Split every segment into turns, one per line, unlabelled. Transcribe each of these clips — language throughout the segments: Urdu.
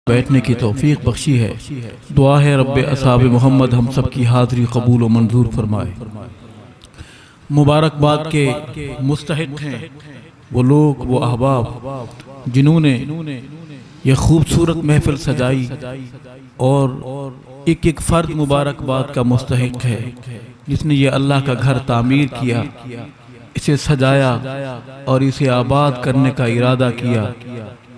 بیٹھنے کی توفیق بخشی ہے۔ دعا ہے رب اصحاب محمد ہم سب کی حاضری قبول و منظور فرمائے۔ مبارکباد کے مستحق ہیں وہ لوگ، وہ احباب جنہوں نے یہ خوبصورت محفل سجائی، اور ایک ایک فرد مبارکباد کا مستحق ہے جس نے یہ اللہ کا گھر تعمیر کیا، اسے سجایا اور اسے آباد کرنے کا ارادہ کیا۔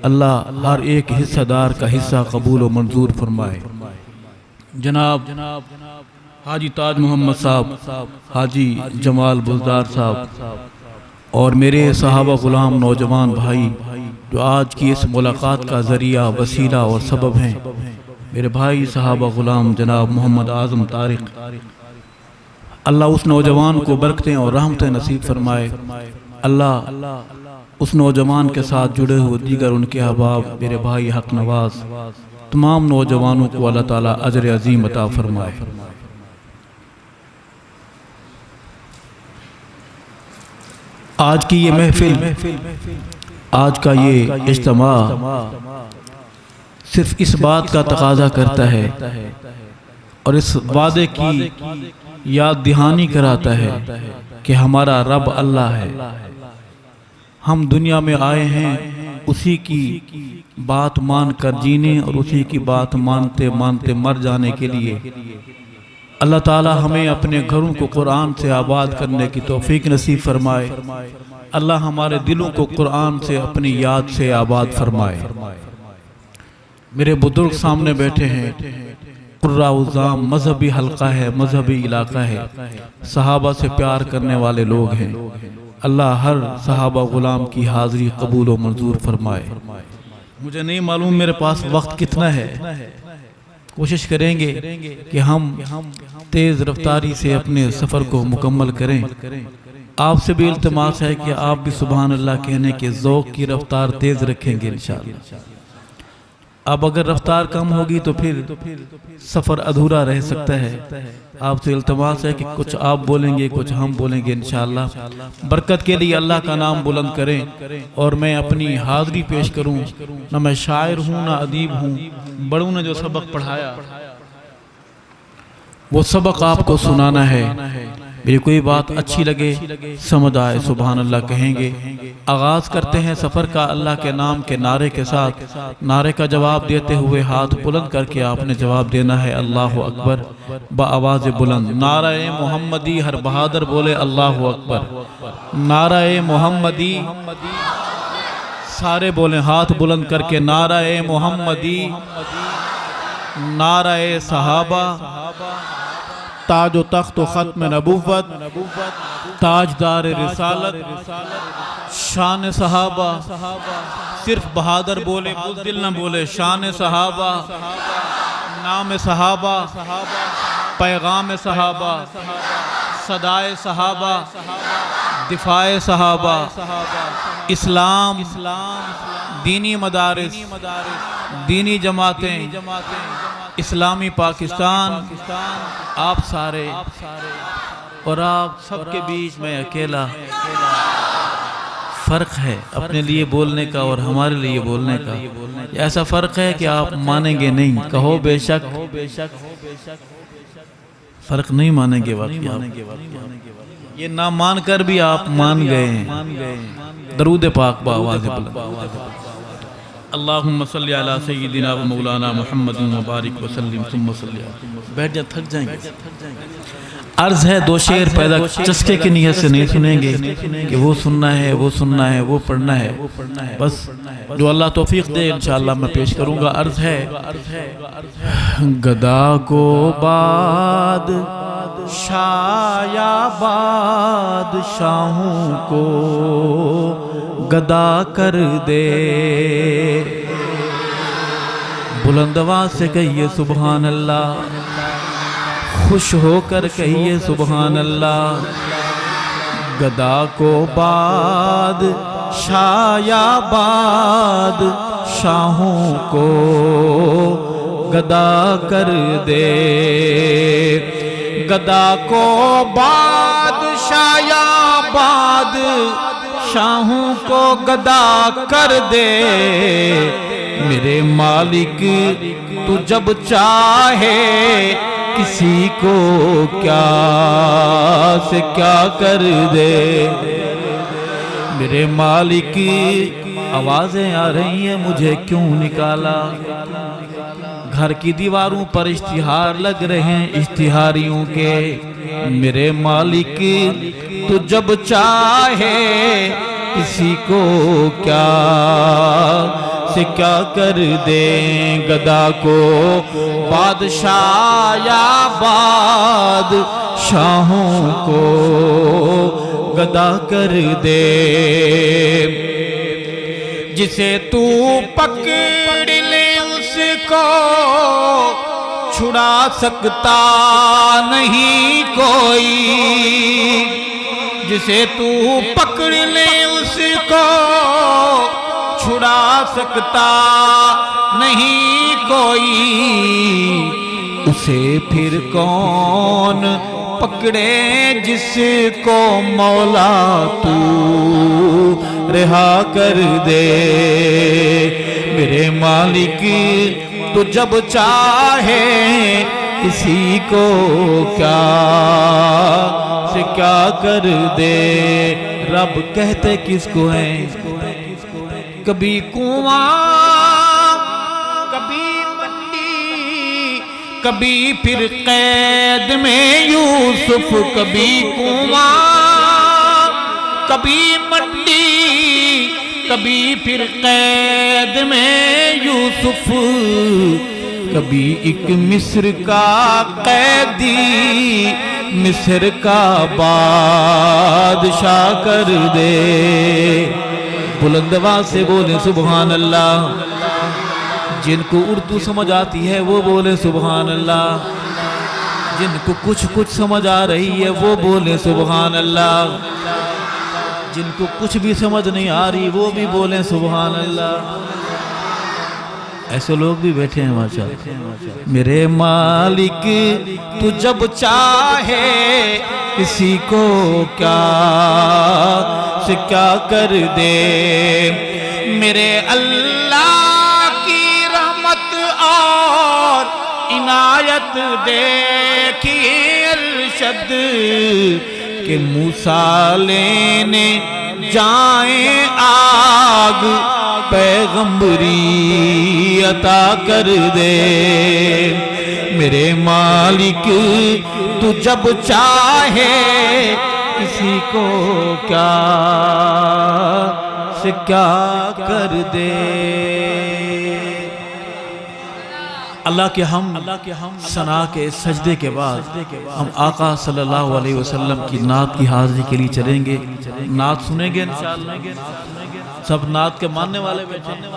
اللہ ہر ایک حصہ دار کا حصہ قبول و منظور فرمائے۔ جناب حاجی تاج محمد صاحب، حاجی جمال بزدار صاحب اور میرے صحابہ غلام نوجوان بھائی جو آج کی اس ملاقات کا ذریعہ، وسیلہ اور سبب ہیں، میرے بھائی صحابہ غلام جناب محمد اعظم طارق، اللہ اس نوجوان کو برکتیں اور رحمتیں نصیب فرمائے۔ اللہ اس نوجوان کے ساتھ جڑے ہوئے دیگر ان کے احباب، میرے بھائی حق نواز، تمام نوجوانوں کو اللہ تعالیٰ اجر عظیم عطا فرمائے۔ آج کی یہ محفل، آج کا یہ اجتماع صرف اس بات کا تقاضا کرتا ہے اور اس وعدے کی یاد دہانی کراتا ہے کہ ہمارا رب اللہ ہے۔ ہم دنیا میں آئے ہیں اسی کی بات مان کر جینے اور اسی کی بات مانتے مانتے مر جانے کے لیے۔ اللہ تعالی ہمیں اپنے گھروں کو قرآن سے آباد کرنے کی توفیق نصیب فرمائے۔ اللہ ہمارے دلوں کو قرآن سے اپنی یاد سے آباد فرمائے۔ میرے بزرگ سامنے بیٹھے ہیں، قراء عظام، مذہبی حلقہ ہے، مذہبی علاقہ ہے، صحابہ سے پیار کرنے والے لوگ ہیں۔ اللہ ہر صحابہ غلام کی حاضری قبول و منظور فرمائے۔ مجھے نہیں معلوم میرے پاس وقت کتنا ہے، کوشش کریں گے کہ ہم تیز رفتاری سے اپنے سفر کو مکمل کریں۔ آپ سے بھی التماس ہے کہ آپ بھی سبحان اللہ کہنے کے ذوق کی رفتار تیز رکھیں گے انشاءاللہ۔ اب اگر رفتار کم ہوگی تو پھر سفر ادھورا رہ سکتا ہے۔ آپ سے التماس ہے کہ کچھ آپ بولیں گے، کچھ ہم بولیں گے انشاءاللہ۔ برکت کے لیے اللہ کا نام بلند کریں اور میں اپنی حاضری پیش کروں۔ نہ میں شاعر ہوں نہ ادیب ہوں، بڑوں نے جو سبق پڑھایا وہ سبق آپ کو سنانا ہے۔ میری کوئی بات اچھی لگے، سمجھ آئے، سبحان اللہ کہیں گے۔ آغاز کرتے ہیں سفر کا اللہ کے نام کے نعرے کے ساتھ۔ نعرے کا جواب دیتے ہوئے ہاتھ بلند کر کے آپ نے جواب دینا ہے اللہ اکبر بآواز بلند۔ نعرہ محمدی، ہر بہادر بولے اللہ اکبر۔ نعرہ محمدی، سارے بولیں ہاتھ بلند کر کے نعرہ محمدی۔ نعرہ صحابہ، تاج و تخت و ختم نبوت، تاجدار رسالت، شان صحابہ، صرف بہادر بولے، بزدل نہ بولے، شان صحابہ، نام صحابہ، پیغام صحابہ، صدائے صحابہ، دفاع صحابہ، اسلام، دینی مدارس، دینی جماعتیں، اسلامی پاکستان، آپ سارے اور آپ سب کے بیچ میں اکیلا۔ فرق ہے اپنے لیے بولنے کا اور ہمارے لیے بولنے کا۔ ایسا فرق ہے کہ آپ مانیں گے نہیں، کہو بے شک، فرق نہیں مانیں گے واقعی۔ یہ نہ مان کر بھی آپ مان گئے ہیں۔ درود پاک بآواز بلند۔ اللہم صلی علی سیدنا و مولانا محمد مبارک وسلم ثم صلی علی۔ بیٹھ جا، تھک جائیں گے۔ عرض ہے دو شعر پیدا چسکے کی نیت سے نہیں سنیں گے کہ وہ سننا ہے، وہ سننا ہے، وہ پڑھنا ہے، بس جو اللہ توفیق دے انشاءاللہ میں پیش کروں گا۔ عرض ہے گدا کو باد شایا بادشاہوں کو گدا کر دے۔ بلند آواز سے کہیے سبحان اللہ، خوش ہو کر کہیے سبحان اللہ۔ گدا کو باد شایا بادشاہوں کو گدا کر دے۔ گدا کو بادشاہ یا بادشاہوں کو گدا کر دے۔ میرے مالک تو جب چاہے کسی کو کیا سے کیا کر دے. میرے مالک آوازیں آ رہی ہیں مجھے کیوں نکالا. گھر کی دیواروں پر اشتہار لگ رہے ہیں اشتہاریوں کے. میرے مالک تو جب چاہے کسی کو کیا سے کیا کر دیں. گدا کو بادشاہ یا بادشاہوں کو گدا کر دے. جسے تو پکڑ لے اس کو چھڑا سکتا نہیں کوئی. جسے تو پکڑ لے اس کو چھڑا سکتا نہیں کوئی. اسے پھر کون پکڑے جس کو مولا تو رہا کر دے. میرے مالک تو جب چاہے کسی کو کیا سے کیا کر دے. رب کہتے کس کو ہیں؟ کبھی کنواں کبھی منڈی کبھی پھر قید میں یوسف. کبھی کنواں کبھی منڈی کبھی پھر قید میں یوسف. کبھی ایک مصر کا قیدی مصر کا بادشاہ کر دے. بلند آواز سے بولے سبحان اللہ. جن کو اردو سمجھ آتی ہے وہ بولے سبحان اللہ. جن کو کچھ سمجھ آ رہی ہے وہ بولے سبحان اللہ. جن کو کچھ بھی سمجھ نہیں آ رہی وہ بھی بولیں سبحان اللہ. ایسے لوگ بھی بیٹھے ہیں ماشاءاللہ. میرے مالک تو جب چاہے کسی کو کیا سے کیا کر دے. میرے اللہ کی رحمت اور عنایت دیکھی ارشد کہ موسیٰ لینے جائیں آگ پیغمبری عطا کر دے. میرے مالک تو جب چاہے کسی کو کیا سے کیا کر دے. اللہ کے ہم ثنا کے سجدے کے بعد ہم آقا صلی اللہ علیہ وسلم کی نعت کی حاضری کے لیے چلیں گے. نعت سنیں گے انشاءاللہ. سب نعت کے ماننے والے بیٹھے ہیں.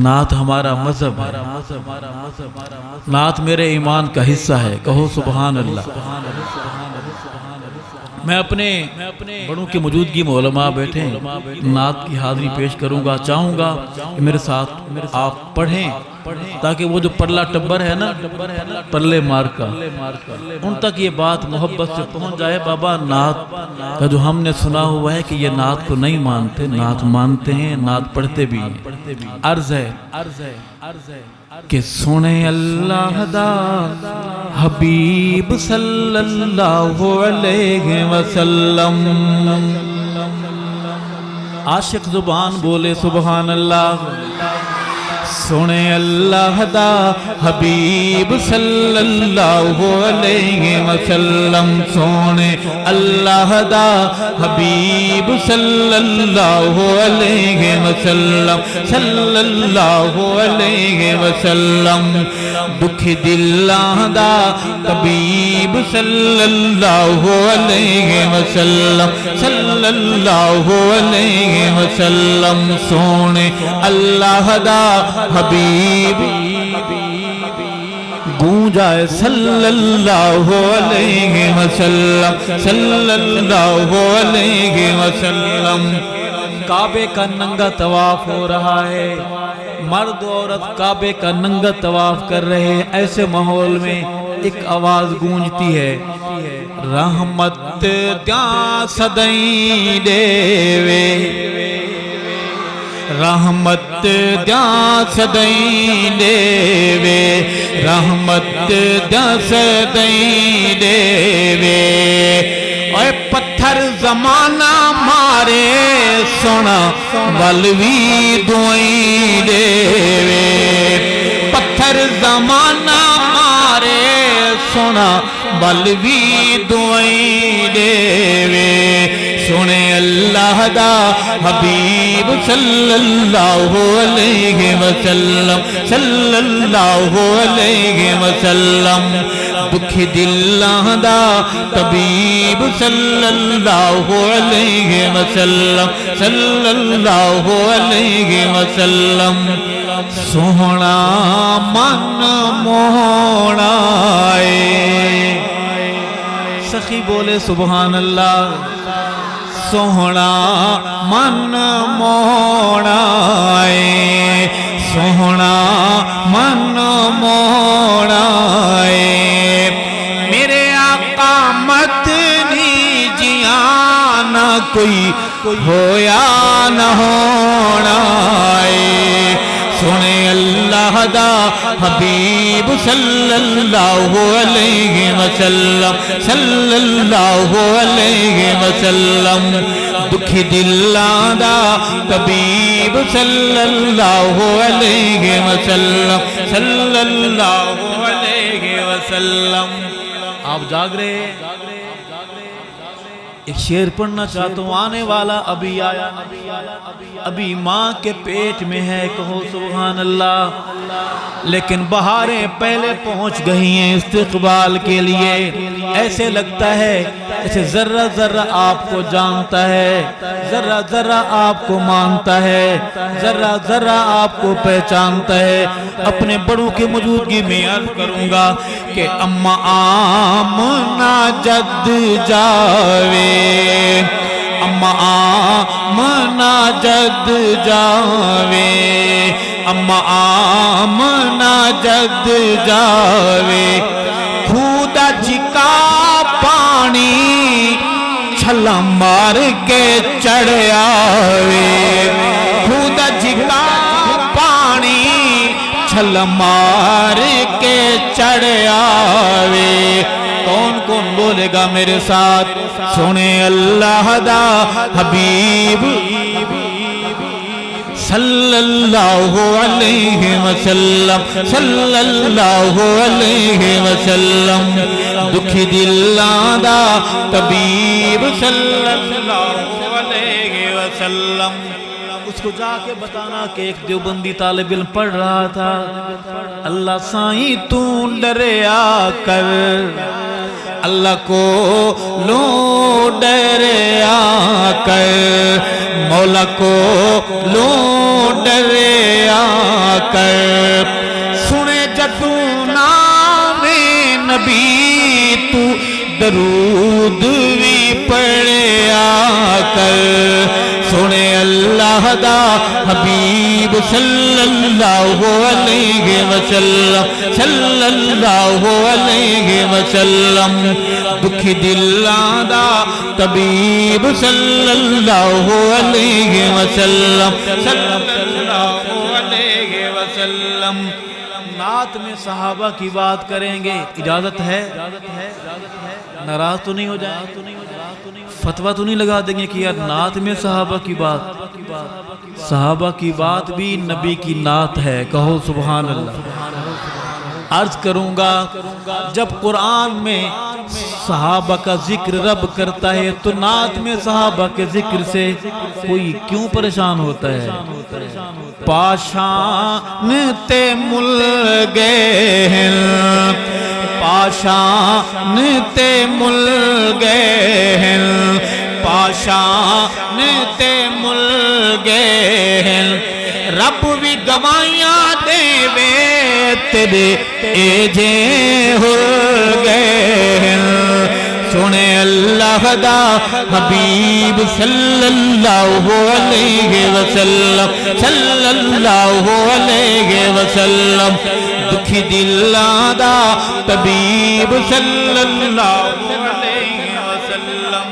نعت ہمارا مذہب ہے. نعت میرے ایمان کا حصہ ہے. کہو سبحان اللہ. میں اپنے بڑوں کی موجودگی میں علماء بیٹھے ہیں. نعت کی حاضری پیش کروں گا. چاہوں گا کہ میرے ساتھ آپ پڑھیں تاکہ وہ جو پرلا ٹبر ہے نا پرلے مار کا ان تک یہ بات محبت سے پہنچ جائے. بابا نعت کا جو ہم نے سنا ہوا ہے کہ یہ نعت کو نہیں مانتے. نعت مانتے ہیں نعت پڑھتے بھی ہیں. عرض ہے کہ سنے اللہ دا حبیب صلی اللہ علیہ وسلم. عاشق زبان بولے سبحان اللہ. سنے اللہ دا حبیب صلی اللہ علیہ وسلم. سنے اللہ دا حبیب صلی اللہ علیہ وسلم. صلی اللہ علیہ وسلم. دکھ دلاں دا طبیب صلی اللہ علیہ وسلم. صلی اللہ علیہ وسلم. سونے اللہ دا حبیب گونجائے صلی اللہ علیہ وسلم. صلی اللہ علیہ وسلم. کعبے کا ننگا طواف ہو رہا ہے. مرد عورت کعبے کا ننگا طواف کر رہے ہیں. ایسے ماحول میں ایک آواز گونجتی ہے رحمت دیاں صدائیں دے وے. رحمت دیا سدائیں دے وے رحمت دیا سدائیں دے وے اے پتھر زمانہ مارے سونا ولوی دعائیں دے وے پتھر زمانہ مارے سونا ولوی دعائیں دے وے سنے اللہ دا حبیب صلی اللہ علیہ وسلم صلی اللہ علیہ وسلم دکھی دلاں دا طبیب صلی اللہ علیہ وسلم صلی اللہ علیہ وسلم سوہنا من موہنا سخی بولے سبحان اللہ سوہنا من موہنا سوہنا من موہنا میرے آقا مدنی جیاں نہ کوئی ہویا نہ ہونا سنے اللہ دا حبیب صلی اللہ علیہ وسلم صلی اللہ علیہ وسلم دکھی دلاں دا طبیب صلی اللہ علیہ وسلم صلی اللہ علیہ وسلم آپ جاگ رہے ایک شعر پڑھنا چاہتا ہوں آنے والا ابھی آیا ابھی ماں کے پیٹ میں ہے کہو سبحان اللہ لیکن بہاریں پہلے پہنچ گئی ہیں استقبال کے لیے ایسے لگتا ہے ایسے ذرہ ذرہ آپ کو جانتا ہے ذرہ ذرہ آپ کو مانتا ہے ذرہ ذرہ آپ کو پہچانتا ہے اپنے بڑوں کی موجودگی میں عرض کروں گا کہ اماں آمنہ جد جاوے اماں آمنہ جد جاوے اماں آمنہ جد جاوے کھودا جکا پانی چھلا مار کے چڑھ آوے کھودا جکا پانی چھلا مار کے چڑھ آوے کون کون بولے گا میرے ساتھ سنے اللہ دا حبیب صلی اللہ علیہ وسلم صلی اللہ علیہ وسلم دکھی دلاں دا طبیب صلی اللہ علیہ وسلم اس کو جا کے بتانا کہ ایک دیوبندی طالب علم پڑھ رہا تھا اللہ سائیں تو ڈریا کر اللہ کو لو ڈریا کر مولا کو لو ڈریا کر سنے جدو نام نبی تو درود بھی پڑھیا کر سنے اللہ دا حبیب صلی اللہ علیہ وسلم صلی اللہ علیہ وسلم دکھی دلاں دا طبیب صلی اللہ علیہ وسلم صلی اللہ علیہ وسلم نعت میں صحابہ کی بات کریں گے اجازت ہے ناراض تو نہیں ہو جائے فتوہ تو نہیں لگا دیں گے کہ یار نعت میں صحابہ کی بات بھی نبی کی نعت ہے کہو سبحان اللہ عرض کروں گا جب قرآن میں صحابہ کا ذکر رب کرتا ہے تو نعت میں صحابہ کے ذکر سے کوئی کیوں پریشان ہوتا ہے پاشان تے مل گئے ہیں پاشان تے مل گئے ہیں پاشان تے مل گئے ہیں رب بھی گوائیاں دے وے تیرے ایجے ہو گئے ہیں سنے اللہ دا حبیب صلی اللہ علیہ وسلم صلی اللہ علیہ وسلم دکھی دلاں دا طبیب صلی اللہ علیہ وسلم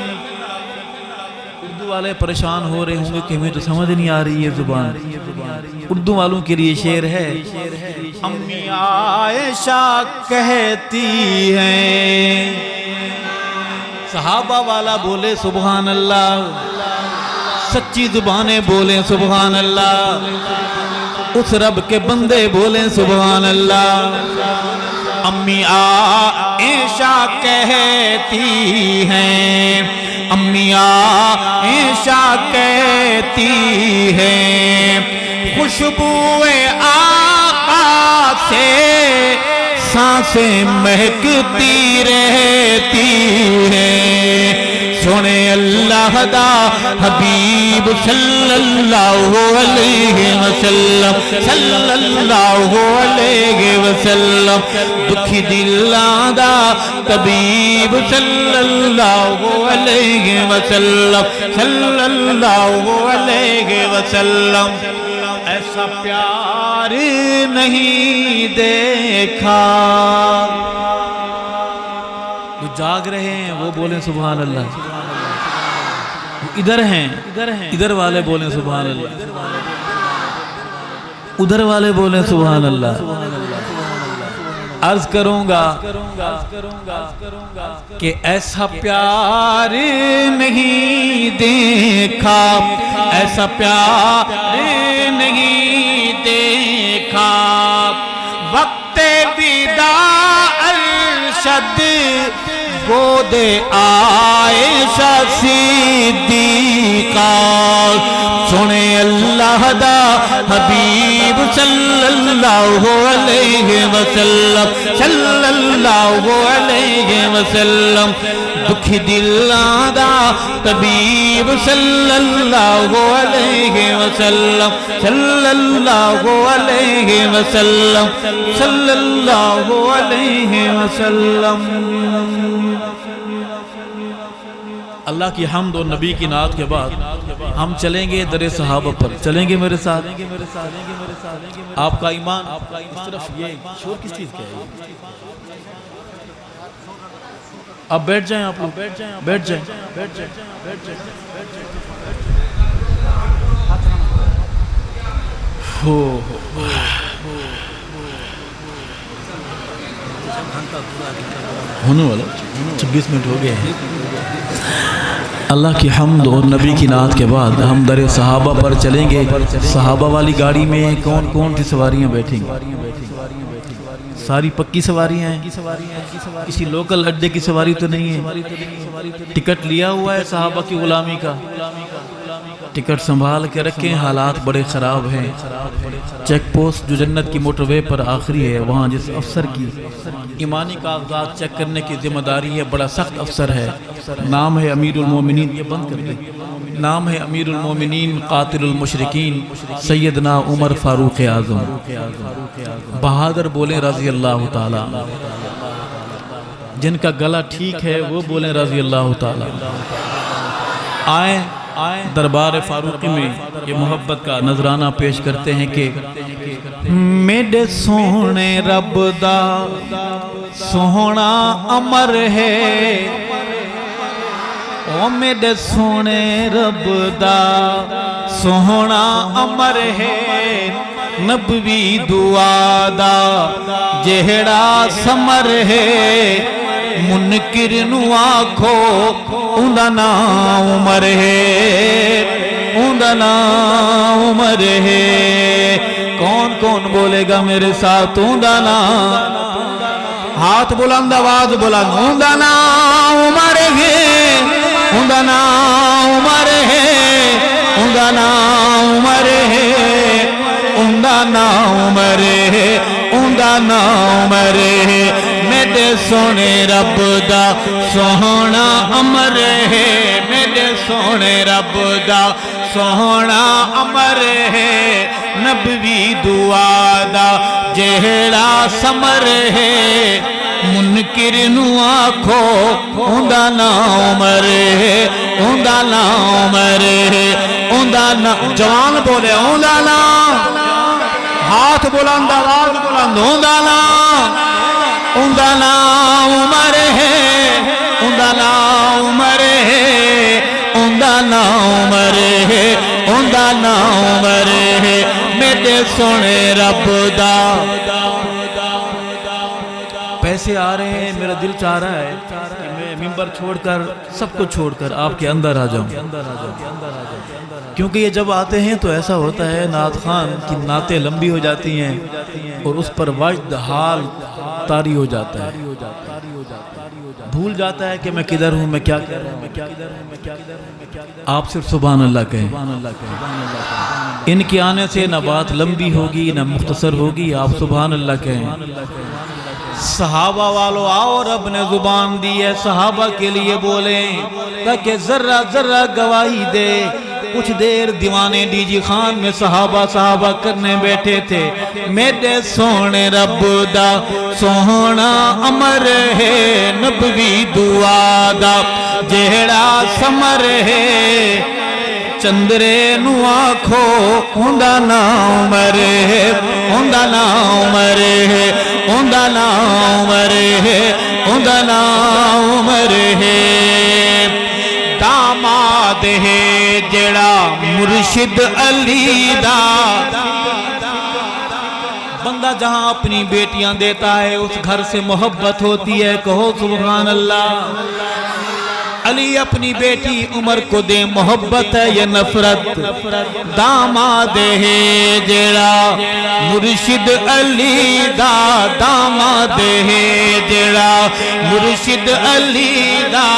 اردو والے پریشان ہو رہے ہوں گے کہ ہمیں تو سمجھ نہیں آ رہی ہے زبان اردو والوں کے لیے شعر ہے۔ امی عائشہ کہتی ہیں، صحابہ والا بولے سبحان اللہ، سچی زبانیں بولیں سبحان اللہ، اس رب کے بندے بولیں سبحان اللہ۔ امی عائشہ کہتی ہیں، امی عائشہ کہتی ہیں، خوشبوئے آقا سے سانسیں مہکتی رہتی ہیں، سونے اللہ دا حبیب صلی اللہ علیہ وسلم، صلی اللہ علیہ وسلم، دکھی دلاں دا طبیب صلی اللہ علیہ وسلم، صلی اللہ علیہ وسلم، ایسا پیار نہیں دیکھا۔ جو جاگ رہے ہیں وہ بولیں سبحان اللہ، ادھر ہیں ادھر والے بولیں سبحان اللہ، ادھر والے بولیں سبحان اللہ۔ عرض کروں گا کہ ایسا پیار نہیں دیکھا، ایسا پیار نہیں دیکھا، وقت وداع ارشد گود عائشہ صدیقہ، سنے اللہ دا حبیب صلی اللہ علیہ وسلم، صلی اللہ علیہ وسلم، دکھی دلاں دا طبیب صلی اللہ علیہ وسلم، صلی اللہ علیہ وسلم، صلی اللہ علیہ وسلم۔ اللہ کی حمد اور نبی کی نعت کے بعد ہم چلیں گے در صحابہ پر، چلیں گے میرے ساتھ۔ آپ کا ایمان اس طرف، یہ شور کس چیز کا ہے؟ اب بیٹھ جائیں، آپ لوگ بیٹھ جائیں، بیٹھ جائیں، بیٹھ جائیں، بیٹھ جائیں۔ ہونے والا 26 منٹ ہو گئے ہیں۔ اللہ کی حمد اور نبی کی نعت کے بعد ہم در صحابہ پر چلیں گے۔ صحابہ والی گاڑی میں کون کون سی سواریاں بیٹھیں گی؟ ساری پکی سواریاں ہیں؟ کسی لوکل اڈے کی سواری تو نہیں ہے؟ ٹکٹ لیا ہوا ہے صحابہ کی غلامی کا؟ ٹکٹ سنبھال کے رکھیں، حالات بڑے خراب ہیں۔ چیک پوسٹ جو جنت کی موٹر وے پر آخری ہے، وہاں جس افسر کی ایمانی کاغذات چیک کرنے کی ذمہ داری ہے، بڑا سخت افسر ہے، نام ہے امیر المومنین، یہ بند کر دیں، نام ہے امیر المومنین قاتل المشرکین سیدنا عمر فاروق اعظم، بہادر بولیں رضی اللہ تعالیٰ، جن کا گلا ٹھیک ہے وہ بولیں رضی اللہ تعالیٰ۔ آئیں دربار فاروقی میں یہ محبت کا نذرانہ پیش کرتے ہیں کہ میرے سونے رب دا سونا امر ہے، او میرے سونے رب دا سونا امر ہے، نبوی دعا دا جہڑا سمر ہے، منکر نو آکھو اوندا نام عمر ہے، اوندا نام عمر ہے۔ کون کون بولے گا میرے ساتھ اوندا نام؟ ہاتھ بلند، آواز بلند، اوندا نام عمر ہے، اوندا نام عمر ہے، اوندا نام عمر ہے، اوندا نام عمر ہے، اوندا نام عمر ہے، میرے سونے رب دا سونا امر ہے، میرے سونے رب دا سونا امر ہے، نبوی دعا دا جہڑا سمر ہے، منکر نو آکھو اوندا نام عمر ہے، اوندا نام عمر ہے، اوندا نام، جوان بولے اوندا نام، ہاتھ بلند، آواز بلند، اوندا نام، اوندا نام عمر ہے، اوندا نام عمر ہے، اوندا نام عمر ہے، اوندا نام عمر ہے، میرے سونے رب دا پیسے آ رہے ہیں، میرا دل چاہ رہا ہے کہ میں منبر چھوڑ کر سب کو چھوڑ کر آپ کے اندر آ جاؤں، کیونکہ یہ جب آتے ہیں تو ایسا ہوتا ہے نعت خان کی نعتیں لمبی ہو جاتی ہیں اور اس پر وجد حال طاری ہو جاتا ہے، بھول جاتا ہے کہ میں کدھر ہوں، میں کیا کر رہا ہوں۔ آپ صرف سبحان اللہ کہیں، ان کے آنے سے نہ بات لمبی ہوگی نہ مختصر ہوگی، آپ سبحان اللہ کہیں۔ صحابہ والو آؤ، رب نے زبان دی ہے صحابہ کے لیے بولیں تاکہ ذرہ ذرہ گواہی دے۔ کچھ دیر دیوانے ڈی جی خان میں صحابہ کرنے بیٹھے تھے۔ میرے سونے رب دا سونا امر ہے، نبوی دعا دا جہڑا سمر ہے، چندرے نو آکھو اوندا نام ہے، اوندا نام ہے، اوندا نام ہے، اوندا نام ہے۔ داماد ہے جڑا مرشد علی دا، بندہ جہاں اپنی بیٹیاں دیتا ہے اس گھر سے محبت ہوتی ہے، کہو سبحان اللہ۔ علی اپنی بیٹی عمر کو دے، محبت ہے یا نفرت؟ داماد ہے جڑا مرشد علی دا، داماد ہے جڑا مرشد علی دا،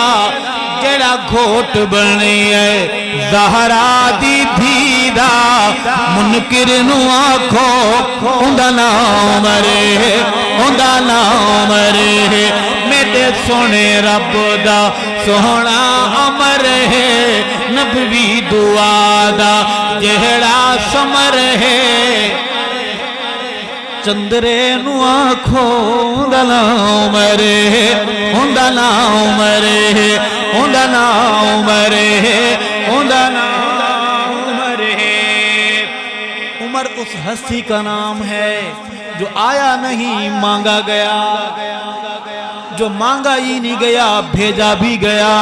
جڑا گھوٹ بنے ہے زہرا دی دھی دا، منکر نو آکھو اوندا نام ہے، اوندا نام ہے۔ میرے سونے رب دا سونا امر ہے، نبوی دعا دا جہڑا سمر ہے، چندرے نو آکھو اوندا نام ہے، اوندا نام ہے، اوندا نام ہے، اوندا نام ہے۔ عمر اس ہستی کا نام ہے جو آیا نہیں مانگا گیا، جو مانگا ہی نہیں گیا بھیجا بھی گیا۔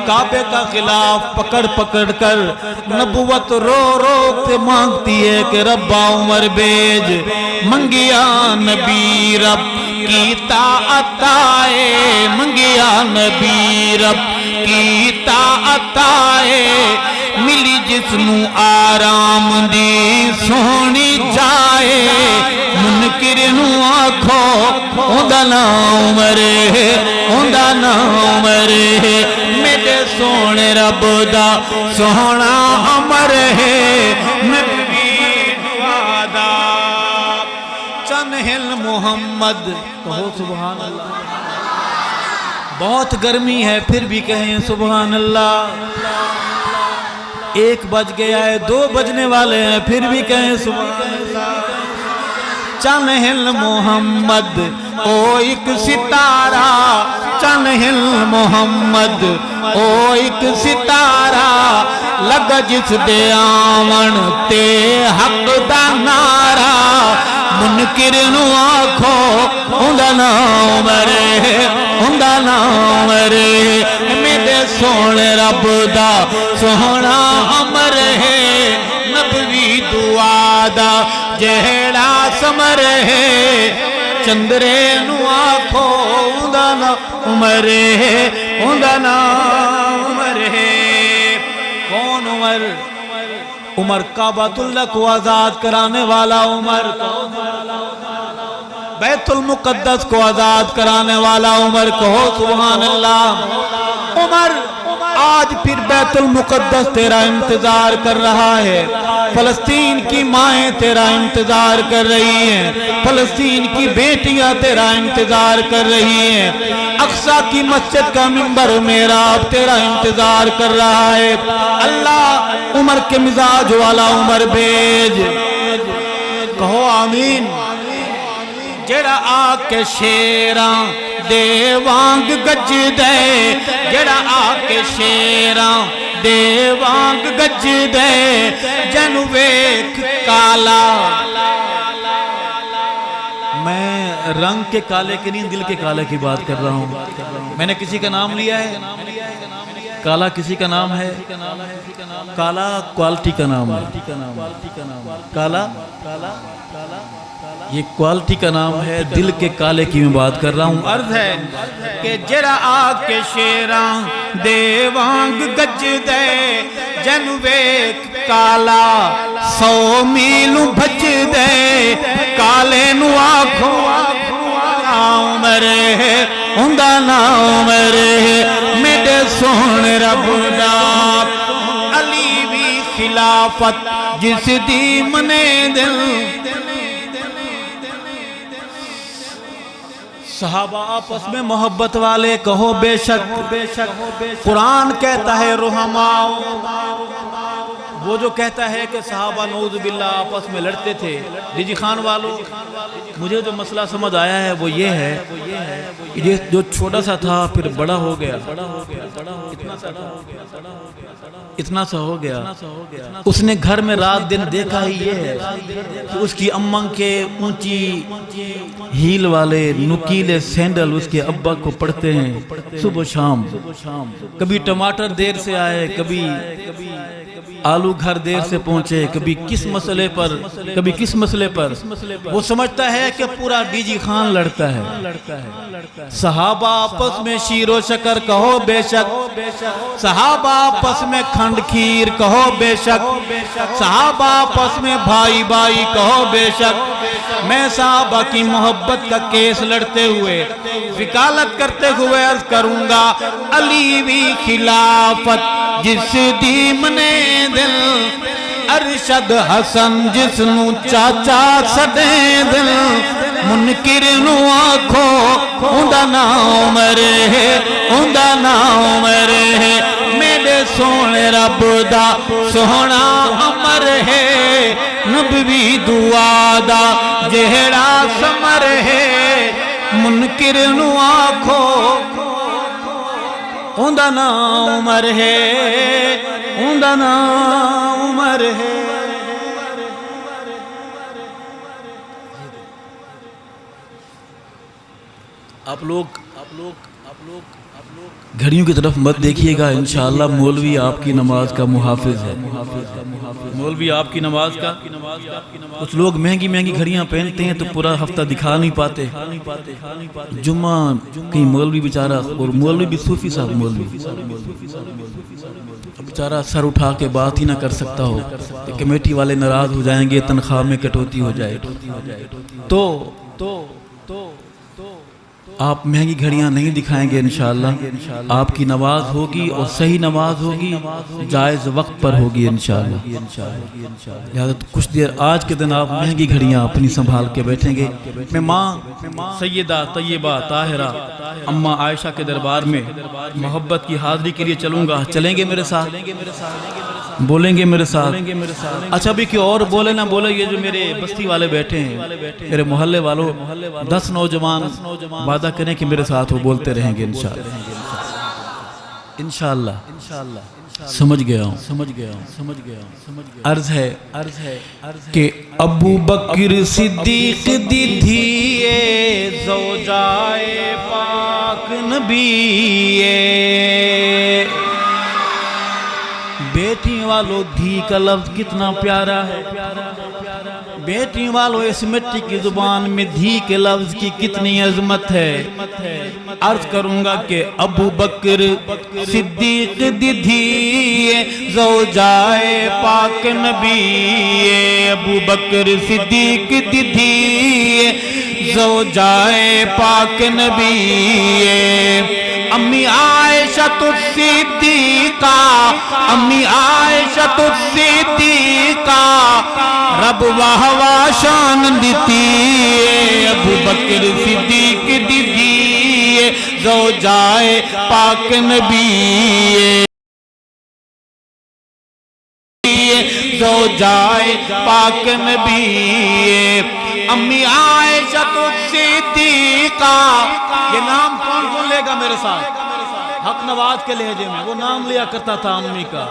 کعبے کا خلاف پکڑ پکڑ کر نبوت رو رو کے مانگتی ہے کہ ربا عمر بیج، منگیا نبی رب کیتا عطائے، منگیا نبی رب کیتا عطائے، ملی جس نو آرام دی سونی جائے، منکر نو آکھو اوندا نام ہے، اوندا نام ہے۔ میرے سونے رب دا سونا امر ہے، نبوی دعا دا چنہل محمد، کہو سبحان اللہ۔ بہت گرمی ہے پھر بھی کہیں سبحان اللہ۔ 1 بج گیا ہے، 2 بجنے والے ہیں پھر بھی کہیں سبحان اللہ۔ چنہل محمد او ایک ستارہ، چنہل محمد او ایک ستارہ، لگا جس دے آمن تے حق دا نعرہ، منکر نو آکھو اوندا نام ہے، اوندا نام ہے۔ میرے سونے رب دا سونا امر ہے، نبوی دعا دا جہڑا سمر ہے، چندرے نو آکھو اوندا نام ہے، اوندا نام ہے۔ کون عمر؟ عمر کعبۃ اللہ کو آزاد کرانے والا عمر، بیت المقدس کو آزاد کرانے والا عمر، کہو سبحان اللہ۔ عمر آج پھر بیت المقدس تیرا انتظار کر رہا ہے، فلسطین کی مائیں تیرا انتظار کر رہی ہیں، فلسطین کی بیٹیاں تیرا انتظار کر رہی ہیں، اقصی کی مسجد کا منبر محراب تیرا انتظار کر رہا ہے۔ اللہ عمر کے مزاج والا عمر بھیج، کہو آمین۔ جڑا آ کے شیراں دے وانگ گج دے، جڑا آ کے شیراں دے وانگ گج دے، جنو ویکھ کالا۔ میں رنگ کے کالے کے نہیں، دل کے کالے کی بات کر رہا ہوں۔ میں نے کسی کا نام لیا ہے؟ کالا کسی کا نام ہے؟ کالا کوالٹی کا نام ہے. کالا یہ کوالٹی کا نام ہے. دل کے کالے کی میں بات کر رہا ہوں. عرض ہے کہ جرا آ کے شیراں دے وانگ گج دے جن ویک کالا 100 میل بھج دے کالے نو آکھو عمر ہے ہوندا نا عمر ہے میرے سون رب دا علی بھی خلافت جس دی منے دل. صحابہ آپس میں محبت والے کہو بے شک. قرآن کہتا ہے رحماء. وہ جو کہتا ہے کہ صحابہ نعوذ باللہ آپس میں لڑتے تھے، ڈی جی خان والوں مجھے جو مسئلہ سمجھ آیا ہے وہ یہ ہے کہ یہ جو چھوٹا سا تھا پھر بڑا ہو گیا، اتنا سا ہو گیا. اس نے گھر میں رات دن دیکھا ہی یہ ہے کہ اس کی اماں کے اونچی ہیل والے نکیلے سینڈل اس کے ابا کو پڑھتے ہیں صبح و شام. کبھی ٹماٹر دیر سے آئے، کبھی آلو گھر دیر سے پہنچے، کبھی کس مسئلے پر کبھی کس مسئلے پر. وہ سمجھتا ہے کہ پورا ڈی جی خان لڑتا ہے. صحابہ آپس میں شیر و شکر کہو بے شک. صحابہ آپس میں کھنڈ کھیر کہو بے شک. صحابہ آپس میں بھائی بھائی کہو بے شک. میں صحابہ کی محبت کا کیس لڑتے ہوئے وکالت کرتے ہوئے عرض کروں گا علی بھی خلافت جس دی منے دل ارشد حسن جس نو چاچا سدے دل منکر نو آکھو اوندا نا عمر ہے اوندا نا عمر ہے میرے سونے رب دا سونا عمر ہے نبوی دعا دا جہڑا سمر ہے منکر نو آکھو اوندا نا عمر ہے اوندا نا عمر ہے. آپ لوگ گھڑیوں کی طرف مت دیکھیے گا. انشاءاللہ مولوی آپ کی نماز کا محافظ ہے. مولوی آپ کی نماز کا. کچھ لوگ مہنگی مہنگی گھڑیاں پہنتے ہیں تو پورا ہفتہ دکھا نہیں پاتے. جمعہ کہیں مولوی بیچارہ، اور مولوی بھی صوفی صاحب مولوی بیچارہ سر اٹھا کے بات ہی نہ کر سکتا ہو کہ کمیٹی والے ناراض ہو جائیں گے، تنخواہ میں کٹوتی ہو جائے. تو آپ مہنگی گھڑیاں نہیں دکھائیں گے. انشاءاللہ آپ کی نماز ہوگی اور صحیح نماز ہوگی، جائز وقت پر ہوگی انشاءاللہ. لہذا کچھ دیر آج کے دن آپ مہنگی گھڑیاں اپنی سنبھال کے بیٹھیں گے. میں ماں سیدہ طیبہ طاہرہ اماں عائشہ کے دربار میں محبت کی حاضری کے لیے چلوں گا. چلیں گے میرے ساتھ؟ بولیں گے میرے ساتھ؟ اچھا بھی کہ اور بولے نہ بولے، یہ جو میرے بستی والے بیٹھے ہیں، میرے محلے والوں 10 نوجوان وعدہ کریں کہ میرے ساتھ وہ بولتے رہیں گے انشاءاللہ. سمجھ گیا ہوں. عرض ہے کہ ابو بکر صدیق دی دھیے زوجائے پاک نبی بیٹی والو دھی کا لفظ کتنا پیارا ہے. بیٹی والو اس مٹی کی زبان میں دھی کے لفظ کی کتنی عظمت ہے. عرض کروں گا کہ ابو بکر صدیق دی دھیے زوجائے پاک نبی. ابو بکر صدیق دی دھیے زوجائے پاک نبی. امی عائشہ الصدیقہ امی عائشہ الصدیقہ رب واہ شان دیتی. ابو بکر صدیق دی دیے زوجائے پاک نبی. زوجائے پاک نبی. امی عائشہ الصدیقہ. یہ نام کون لے گا میرے ساتھ؟ حق نواز کے لہجے میں وہ نام لیا کرتا تھا امی کا.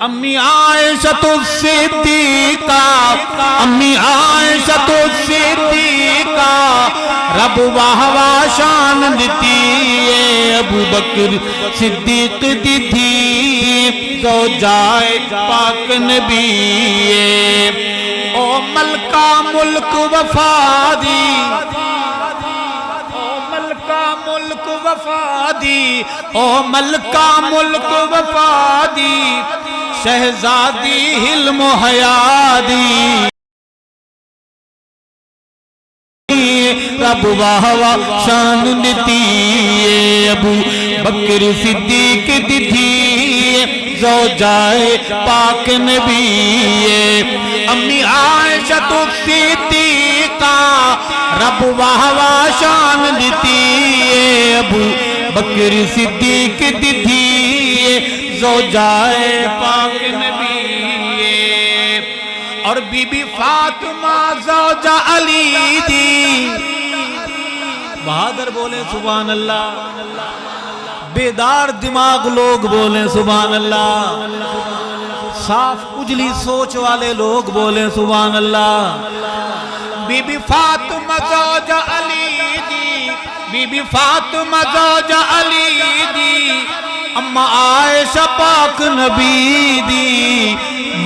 امی عائشہ الصدیقہ امی عائشہ الصدیقہ رب واہ واہ شان دتی ہے ابو بکر صدیق دی تھی زوجائے پاک نبی ہے او ملکہ ملک وفا دی ملک وفا دی او ملکہ ملک وفا دی شہزادی حلم و حیا دی رب واہ واہ شان دتی ہے ابو بکر صدیق دی تھی زوجائے پاک نبی ہے امی عائشہ صدیقہ رب واہ واہ شان دتی ہے ابو بکر صدیق دی تھی زوجائے پاک نبی ہے اور بی بی فاطمہ زوجہ علی دی بہادر بولیں سبحان اللہ بیدار دماغ لوگ بولیں سبحان اللہ صاف اجلی سوچ والے لوگ بولیں سبحان اللہ بی بی فاطمہ زوجہ علی دی بی بی فاطمہ زوجہ علی دی اما عائشہ پاک نبی دی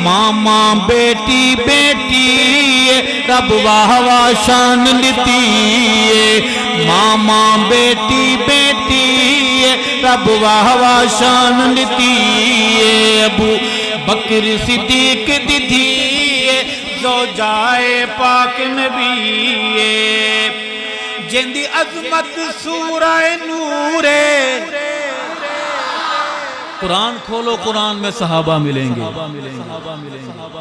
ماما بیٹی بیٹی رب واہ واہ شان دتی ماما بیٹی بیٹی رب واہ واہ شان دتی ابو بکر صدیق دی تھی زوجائے پاک نبی جندی عظمت سورہ نور قرآن کھولو قرآن میں صحابہ ملیں گے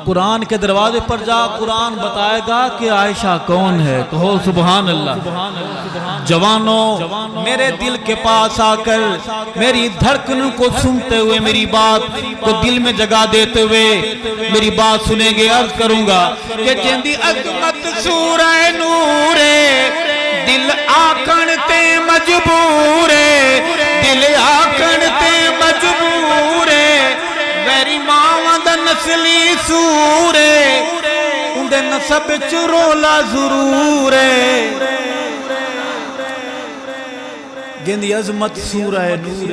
قرآن کے دروازے پر جا قرآن بتائے گا کہ عائشہ کون ہے کہو سبحان اللہ جوانوں میرے دل کے پاس آ کر میری دھڑکنوں کو سنتے ہوئے میری بات کو دل میں جگہ دیتے ہوئے میری بات سنیں گے عرض کروں گا کہ جندی عظمت سورہ نور دل آکھن تے مجبور دل آکھن تے مجبور ویری ماں دا نسلی سور اندے نسب چرولا ضرور جندی عظمت سورہ نور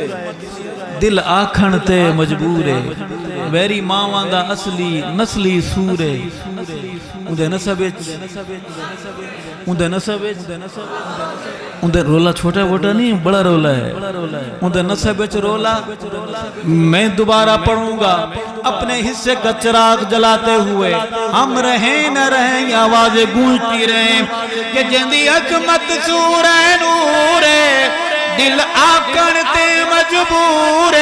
دل آکھن تے مجبور ویری ماں دا اصلی نسلی سور اندے نسب اندر رولا چھوٹا ووٹا نہیں بڑا رولا ہے اندر نسب وچ رولا میں دوبارہ پڑھوں گا اپنے حصے کا چراغ جلاتے ہوئے ہم رہیں نہ رہیں آوازیں گونجتی رہیں کہ جندی عظمت سورہ نور دل آکھن تے مجبور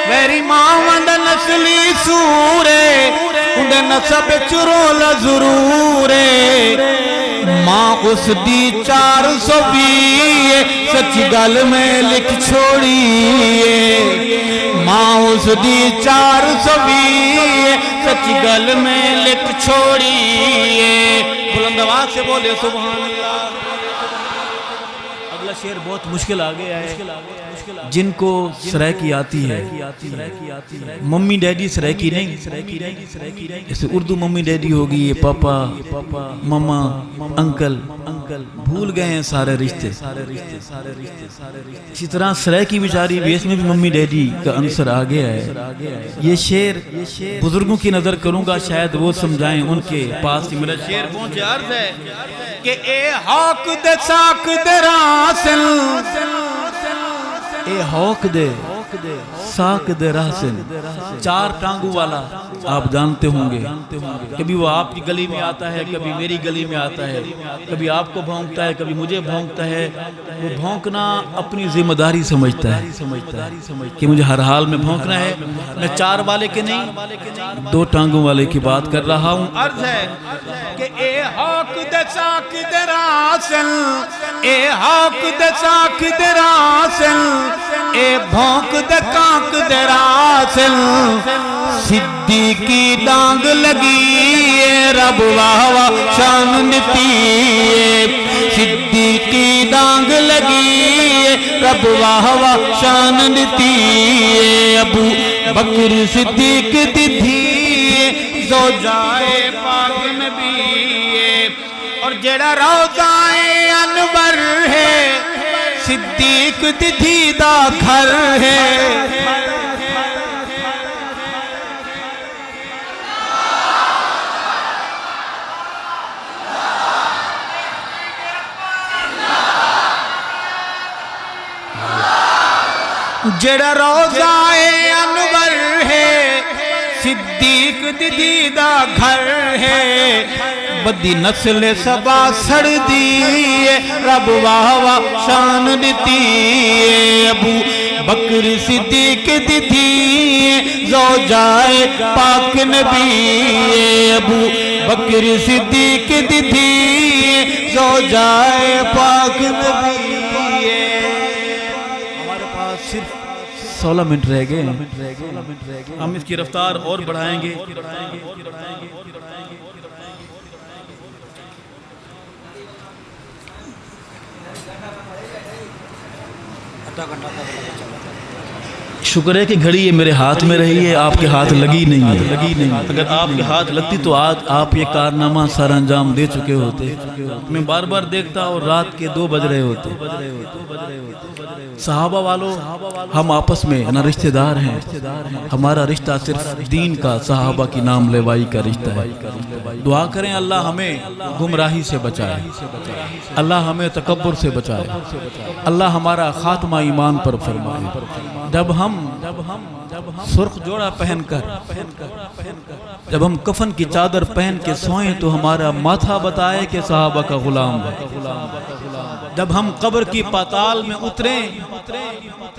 ویری ماں دا نسلی سور اندر نسب وچ رولا ضرور ماں اس دی 420 سچ گل میں لکھ چھوڑی ماں اس دی 420 سچ گل میں لکھ چھوڑی بلند آواز سے بولے سبحان اللہ اگلا شعر بہت مشکل آگے ہے جن کو سریکی آتی ہے ممی ڈیڈی سریکی نہیں جیسے اردو ممی ڈیڈی ہوگی یہ پاپا ماما انکل بھول گئے ہیں سارے رشتے اسی طرح سریکی بیچاری بھی اس میں بھی ممی ڈیڈی کا عنصر آگے ہے یہ شعر بزرگوں کی نظر کروں گا شاید وہ سمجھائیں ان کے پاس میرا شعر پہنچے عرض ہے کہ اے حق دے ساک دے راسل اے حق دے ساک دے راسل 4 ٹانگوں والا آپ جانتے ہوں گے کبھی وہ آپ کی گلی میں آتا ہے کبھی میری گلی میں آتا ہے کبھی آپ کو بھونکتا ہے کبھی مجھے بھونکتا ہے وہ بھونکنا اپنی ذمہ داری سمجھتا ہے کہ مجھے ہر حال میں بھونکنا ہے میں 4 والے کے نہیں 2 ٹانگوں والے کی بات کر رہا ہوں عرض ہے کہ اے حق دے ساک دے راسل اے حق دے ساک دے راسل اے بھونک دے کانک دے راسل صدیقی ڈانگ لگی رب واہ واہ شان دتی صدیقی ڈانگ لگی رب واہ واہ شان دتی ابو بکر صدیق دی تھی زوجائے پاک نبی اور جڑا روضہ انور ہے صدیق دیدہ گھر ہے جڑا روضہ انور ہے صدیق دیدہ گھر ہے بدی نسل سبا سڑ دیئے رب واہ واہ شان دیئے ابو بکر صدیق دیئے زوجائے پاک نبی ابو بکر صدیق دیئے زوجائے پاک نبی ہمارے پاس صرف 16 منٹ رہ گئے ہم اس کی رفتار اور بڑھائیں گے شکر ہے کہ گھڑی یہ میرے ہاتھ میں رہی ہے آپ کے ہاتھ لگی نہیں ہے اگر آپ کے ہاتھ لگتی تو آج آپ یہ کارنامہ سر انجام دے چکے ہوتے میں بار بار دیکھتا اور رات کے 2 بج رہے ہوتے صحابہ والوں ہم آپس میں نہ رشتہ دار ہیں ہمارا رشتہ صرف دین کا صحابہ کی نام لیوائی کا رشتہ ہے دعا کریں اللہ ہمیں گمراہی سے بچائے اللہ ہمیں تکبر سے بچائے اللہ ہمارا خاتمہ ایمان پر فرمائے جب ہم سرخ جوڑا پہن کر جب ہم کفن کی چادر پہن کے سوئیں تو ہمارا ماتھا بتائے کہ صحابہ کا غلام ہے جب ہم قبر کی پاتال میں اتریں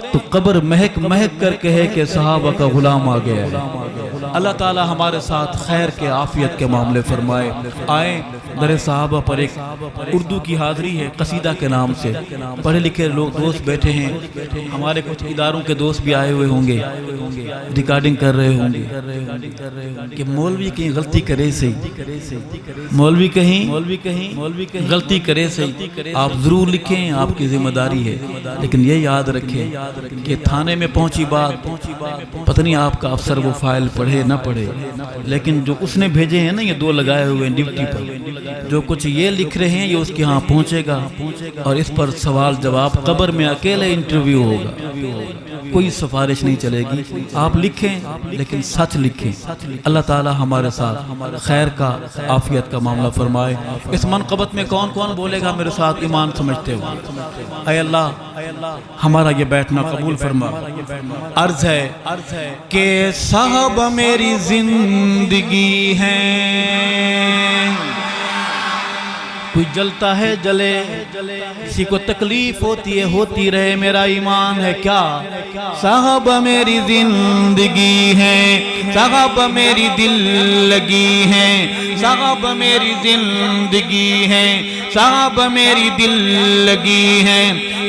تو قبر مہک مہک کر کہے کہ صحابہ کا غلام آ گیا ہے اللہ تعالی ہمارے ساتھ خیر کے عافیت کے معاملے فرمائے آئیں در صحابہ پر ایک اردو کی حاضری ہے قصیدہ کے نام سے پڑھے لکھے لوگ دوست بیٹھے ہیں ہمارے کچھ اداروں کے دوست بھی آئے ہوئے ہوں گے ریکارڈنگ کر رہے ہوں گے کہ مولوی کہیں غلطی کرے سے مولوی کہیں غلطی کرے سے آپ ضرور لکھیں آپ کی ذمہ داری ہے لیکن یہ یاد رکھیں کہ تھانے میں پہنچی بات پتہ نہیں آپ کا افسر وہ فائل پڑھے نہ پڑھے لیکن جو اس نے بھیجے ہیں نا یہ 2 لگائے ہوئے ہیں ڈیوٹی پر جو کچھ یہ لکھ رہے ہیں یہ اس کے ہاں پہنچے گا اور اس پر سوال جواب قبر میں اکیلے انٹرویو ہوگا کوئی سفارش نہیں چلے گی آپ لکھیں لیکن سچ لکھیں اللہ تعالی ہمارے ساتھ خیر کا عافیت کا معاملہ فرمائے اس منقبت میں کون کون بولے گا میرے ساتھ ایمان سمجھتے ہوئے اے اللہ ہمارا یہ بیٹھنا قبول فرما عرض ہے کہ صحابہ میری زندگی ہے کوئی جلتا ہے جلے کسی کو تکلیف ہوتی ہے ہوتی رہے میرا ایمان ہے کیا صحابہ میری زندگی ہے صحابہ میری دل لگی ہے صحابہ میری زندگی ہے صحابہ میری دل لگی ہے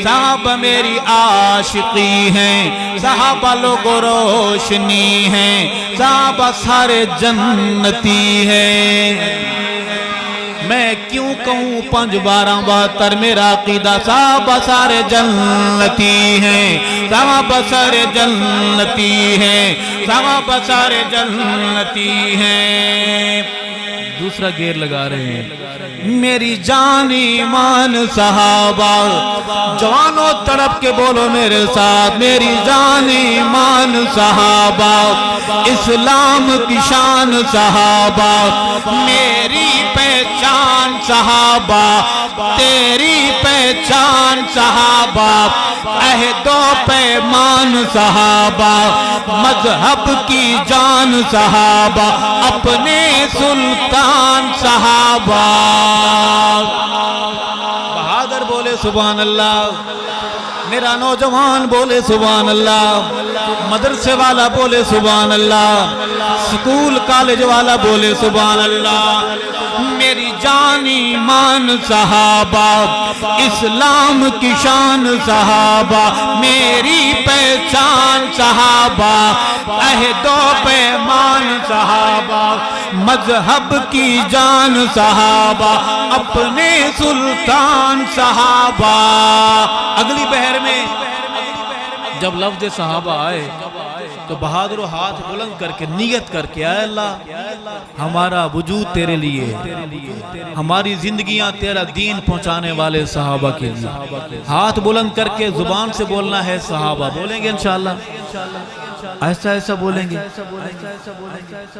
صحابہ میری عاشقی ہے صحابہ لوگ روشنی ہے صحابہ سارے جنتی ہے میں کیوں کہوں 5-12-72 میرا عقیدہ صحابہ سارے جنتی ہیں صحابہ سارے جنتی ہیں صحابہ سارے جنتی ہیں دوسرا گیر لگا رہے ہیں میری جان ایمان صحابہ جوانوں تڑپ کے بولو میرے ساتھ میری جان ایمان صحابہ اسلام کی شان صحابہ میری پہچان صحابہ تیری پہچان صحابہ عہد و پیمان صحابہ مذہب کی جان صحابہ اپنے سلطان صحابہ بہادر بولے سبحان اللہ میرا نوجوان بولے سبحان اللہ مدرسے والا بولے سبحان اللہ سکول کالج والا بولے سبحان اللہ میری جان ایمان صحابہ اسلام کی شان صحابہ میری پہچان صحابہ عہد و پیمان صحابہ مذہب کی جان صحابہ اپنے سلطان صحابہ اگلی بہر میں جب لفظ صحابہ آئے تو بہادر ہاتھ بلند کر کے نیت کر کے، اے اللہ ہمارا وجود تیرے لیے، ہماری زندگیاں تیرا دین پہنچانے والے صحابہ کے لیے۔ ہاتھ بلند کر کے زبان سے بولنا ہے، صحابہ بولیں گے انشاءاللہ، ایسا ایسا بولیں گے،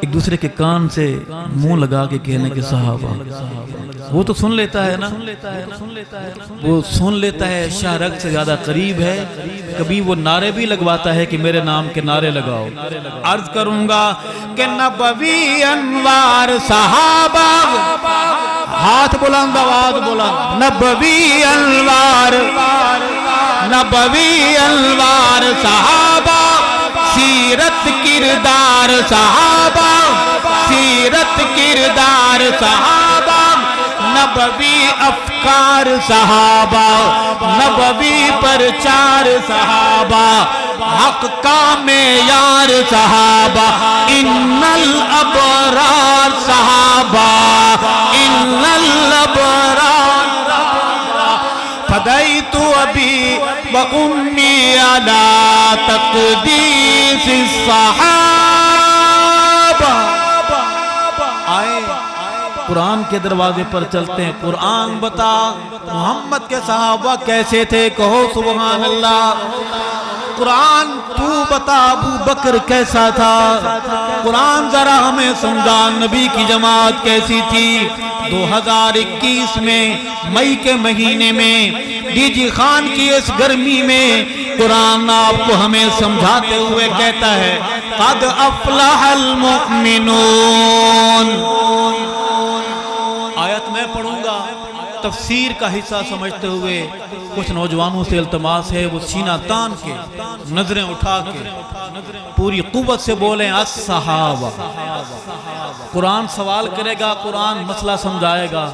ایک دوسرے کے کان سے منہ لگا کے کہنے کے صحابہ۔ وہ تو سن لیتا ہے نا، وہ سن لیتا ہے، شاہ رگ سے زیادہ قریب ہے، کبھی وہ نعرے بھی لگواتا ہے کہ میرے نام کے نعرے لگاؤ۔ عرض کروں گا کہ نبوی انوار صحابہ، ہاتھ بلند آواز بلند، نبوی انوار، نبوی انوار صحابہ، سیرت کردار صحابہ، سیرت کردار صحابہ، نبوی افکار صحابہ، نبوی پرچار صحابہ، حق کا معیار صحابہ، ان الابرار صحابہ، ان الابرار فدیت ابی و امی علی تقدیس الصحابہ۔ آئے قرآن کے دروازے پر چلتے ہیں، قرآن بتا محمد کے صحابہ کیسے تھے، کہو سبحان اللہ۔ قرآن تو بتا ابو بکر کیسا تھا، قرآن ذرا ہمیں سمجھا نبی کی جماعت کیسی تھی۔ 2021 میں مئی کے مہینے میں ڈی جی خان کی اس گرمی میں قرآن آپ کو ہمیں سمجھاتے ہوئے کہتا ہے قد افلح المؤمنون۔ آیت میں پڑھوں گا، تفسیر کا حصہ سمجھتے ہوئے کچھ نوجوانوں سے التماس ہے وہ سینہ تان کے نظریں اٹھا کے پوری قوت سے بولیں الصحابہ۔ قرآن سوال کرے گا، قرآن مسئلہ سمجھائے گا،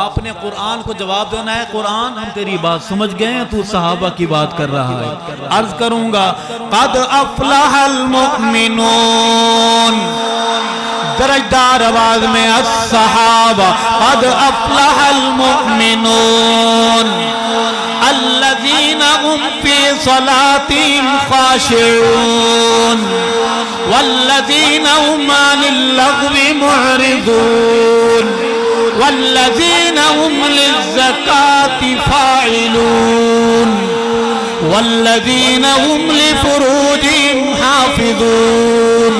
آپ نے قرآن کو جواب دینا ہے، قرآن ہم تیری بات سمجھ گئے ہیں، تو صحابہ کی بات کر رہا ہے۔ عرض کروں گا قد افلح المؤمنون، درجدار آواز میں الصحابہ، قد افلح المؤمنون الذین هم فی صلاتهم خاشعون والذین هم عن اللغو معرضون والذین هم للزکاة فاعلون والذین هم لفروجهم حافظون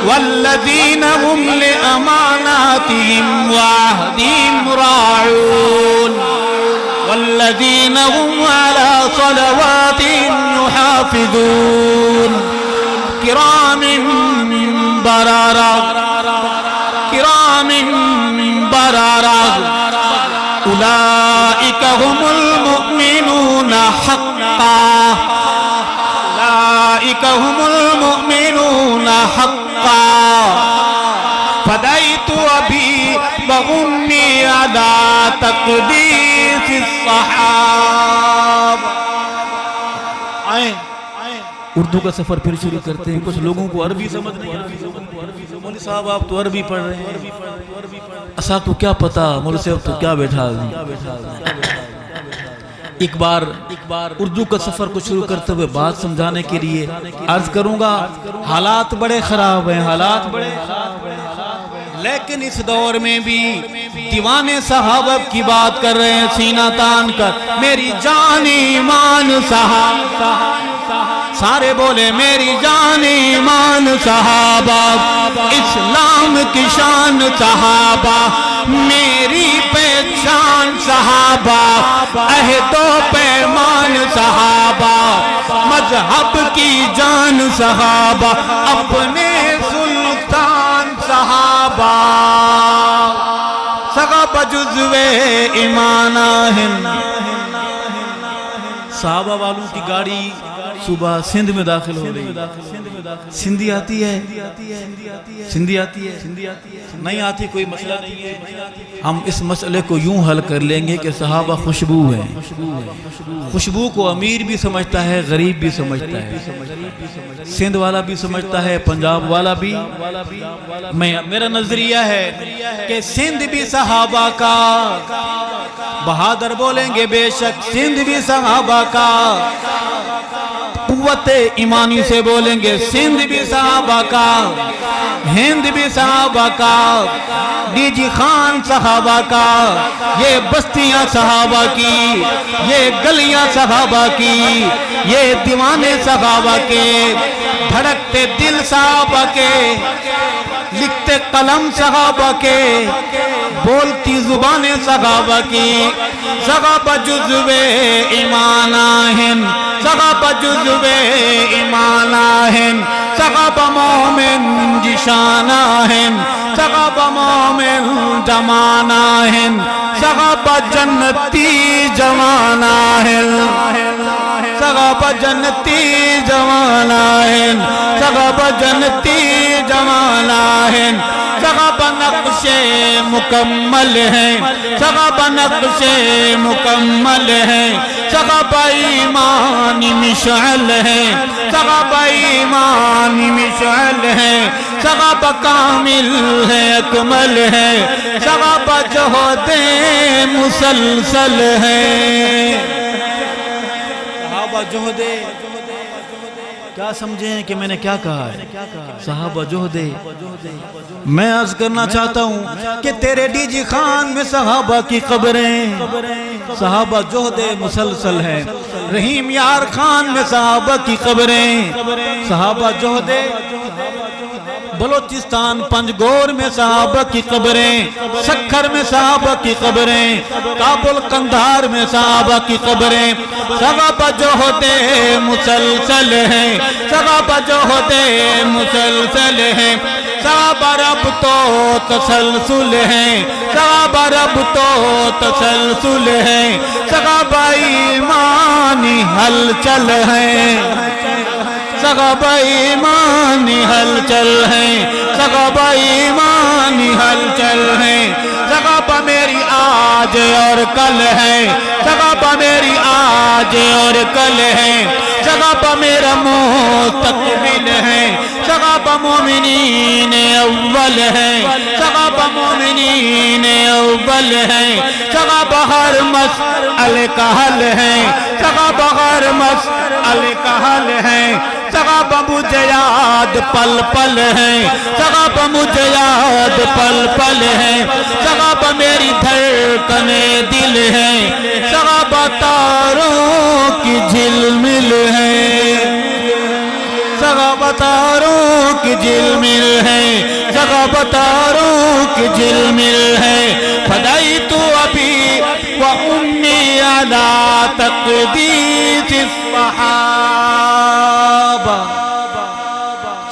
والذین هم لأماناتهم وعهدهم راعون والذین هم على صلواتهم يحافظون کرام برارا کرام برارا اولئک هم المؤمنون حقا اولئک هم المؤمنون حقا فدیت ابی و امی علی تقدیس الصحابہ۔ آئیں اردو کا سفر پھر شروع کرتے ہیں۔ کچھ لوگوں کو عربی سمجھ نہیں آتی، مولوی صاحب آپ تو عربی پڑھ رہے ہیں، اسا تو کیا پتا، مولوی صاحب تو کیا بیٹھا ایک بار اردو کا سفر کو شروع کرتے ہوئے بات سمجھانے کے لیے عرض کروں گا حالات بڑے خراب ہیں، حالات بڑے خراب ہیں، لیکن اس دور میں بھی دیوانے صحابہ کی بات کر رہے ہیں سینہ تان کر، میری جان ایمان صحابہ، سارے بولے میری جان ایمان صحابہ، اسلام کی شان صحابہ، میری پہچان صحابہ، عہد و پیمان صحابہ، مذہب کی جان صحابہ، اپنے سلطان صحابہ، صحابہ جزوے ایمان آہن۔ صحابہ والوں کی گاڑی صبح سندھ میں داخل ہو رہی ہے، سندھی آتی ہے، سندھی آتی ہے، نہیں آتی کوئی مسئلہ نہیں ہے، ہم اس مسئلے کو یوں حل کر لیں گے کہ صحابہ خوشبو ہیں، خوشبو کو امیر بھی سمجھتا ہے، غریب بھی سمجھتا ہے، سندھ والا بھی سمجھتا ہے، پنجاب والا بھی۔ میرا نظریہ ہے کہ سندھ بھی صحابہ کا، بہادر بولیں گے بے شک سندھ بھی صحابہ کا، قوت ایمانی سے بولیں گے سندھ بھی صحابہ کا، ہند بھی صحابہ کا، ڈی جی خان صحابہ کا، یہ بستیاں صحابہ کی، یہ گلیاں صحابہ کی، یہ دیوانے صحابہ کے، دھڑکتے دل صحابہ کے، لکھتے قلم صحابہ کے، بولتی زبانیں صحابہ کی، صحابہ جزو ایمان آہن، صحابہ جزو ایمان آہن، صحابہ مومن جشان آہن، صحابہ مومن جمان آہن، صحابہ جنتی جوان آہن، صحابہ جنتی جوان آہن، صحابہ جنتی جوان آہن، صحابہ نقش مکمل ہیں، صحابہ نقش مکمل ہیں، صحابہ ایمانی مشعل ہیں، صحابہ ایمانی مشعل ہیں، صحابہ کامل ہیں، اکمل ہیں، صحابہ جہد مسلسل ہیں، صحابہ جہد، کیا سمجھیں کہ میں نے کیا کہا ہے؟ صحابہ جہدے۔ میں عرض کرنا چاہتا ہوں کہ تیرے ڈی جی خان میں صحابہ کی قبریں، صحابہ جہدے مسلسل ہیں، رحیم یار خان میں صحابہ کی قبریں، صحابہ جہدے، بلوچستان پنجگور میں صحابہ کی قبریں، سکھر میں صحابہ کی قبریں، کابل قندھار میں صحابہ کی قبریں، صحابہ جہدے مسلسل ہیں، صحابہ جہدے مسلسل ہیں، صحابہ رب تو تسلسل ہیں، صحابہ رب تو تسلسل ہیں، صحابہ ایمانی ہلچل ہیں، صحابہ ایمانی ہلچل ہیں، صحابہ ایمانی ہلچل ہیں، صحابہ میری آج اور کل ہے، صحابہ میری آج اور کل ہے، صحابہ میرا مستقبل ہے، صحابہ مومنین اول ہیں، صحابہ مومنین اول ہیں، صحابہ ہر مسئلے کا حل ہیں، صحابہ ہر مسئلے کا حل ہیں، صحابہ مجھے یاد پل پل ہیں، صحابہ مجھے یاد پل پل ہیں، صحابہ میری دھڑکن دل ہیں، صحابہ تاروں کی جھلمل ہیں، صحابہ تاروں کی جھلمل ہیں، صحابہ تاروں کی جھلمل ہیں، فدیت ابی و امی علی تقدیس الصحابہ۔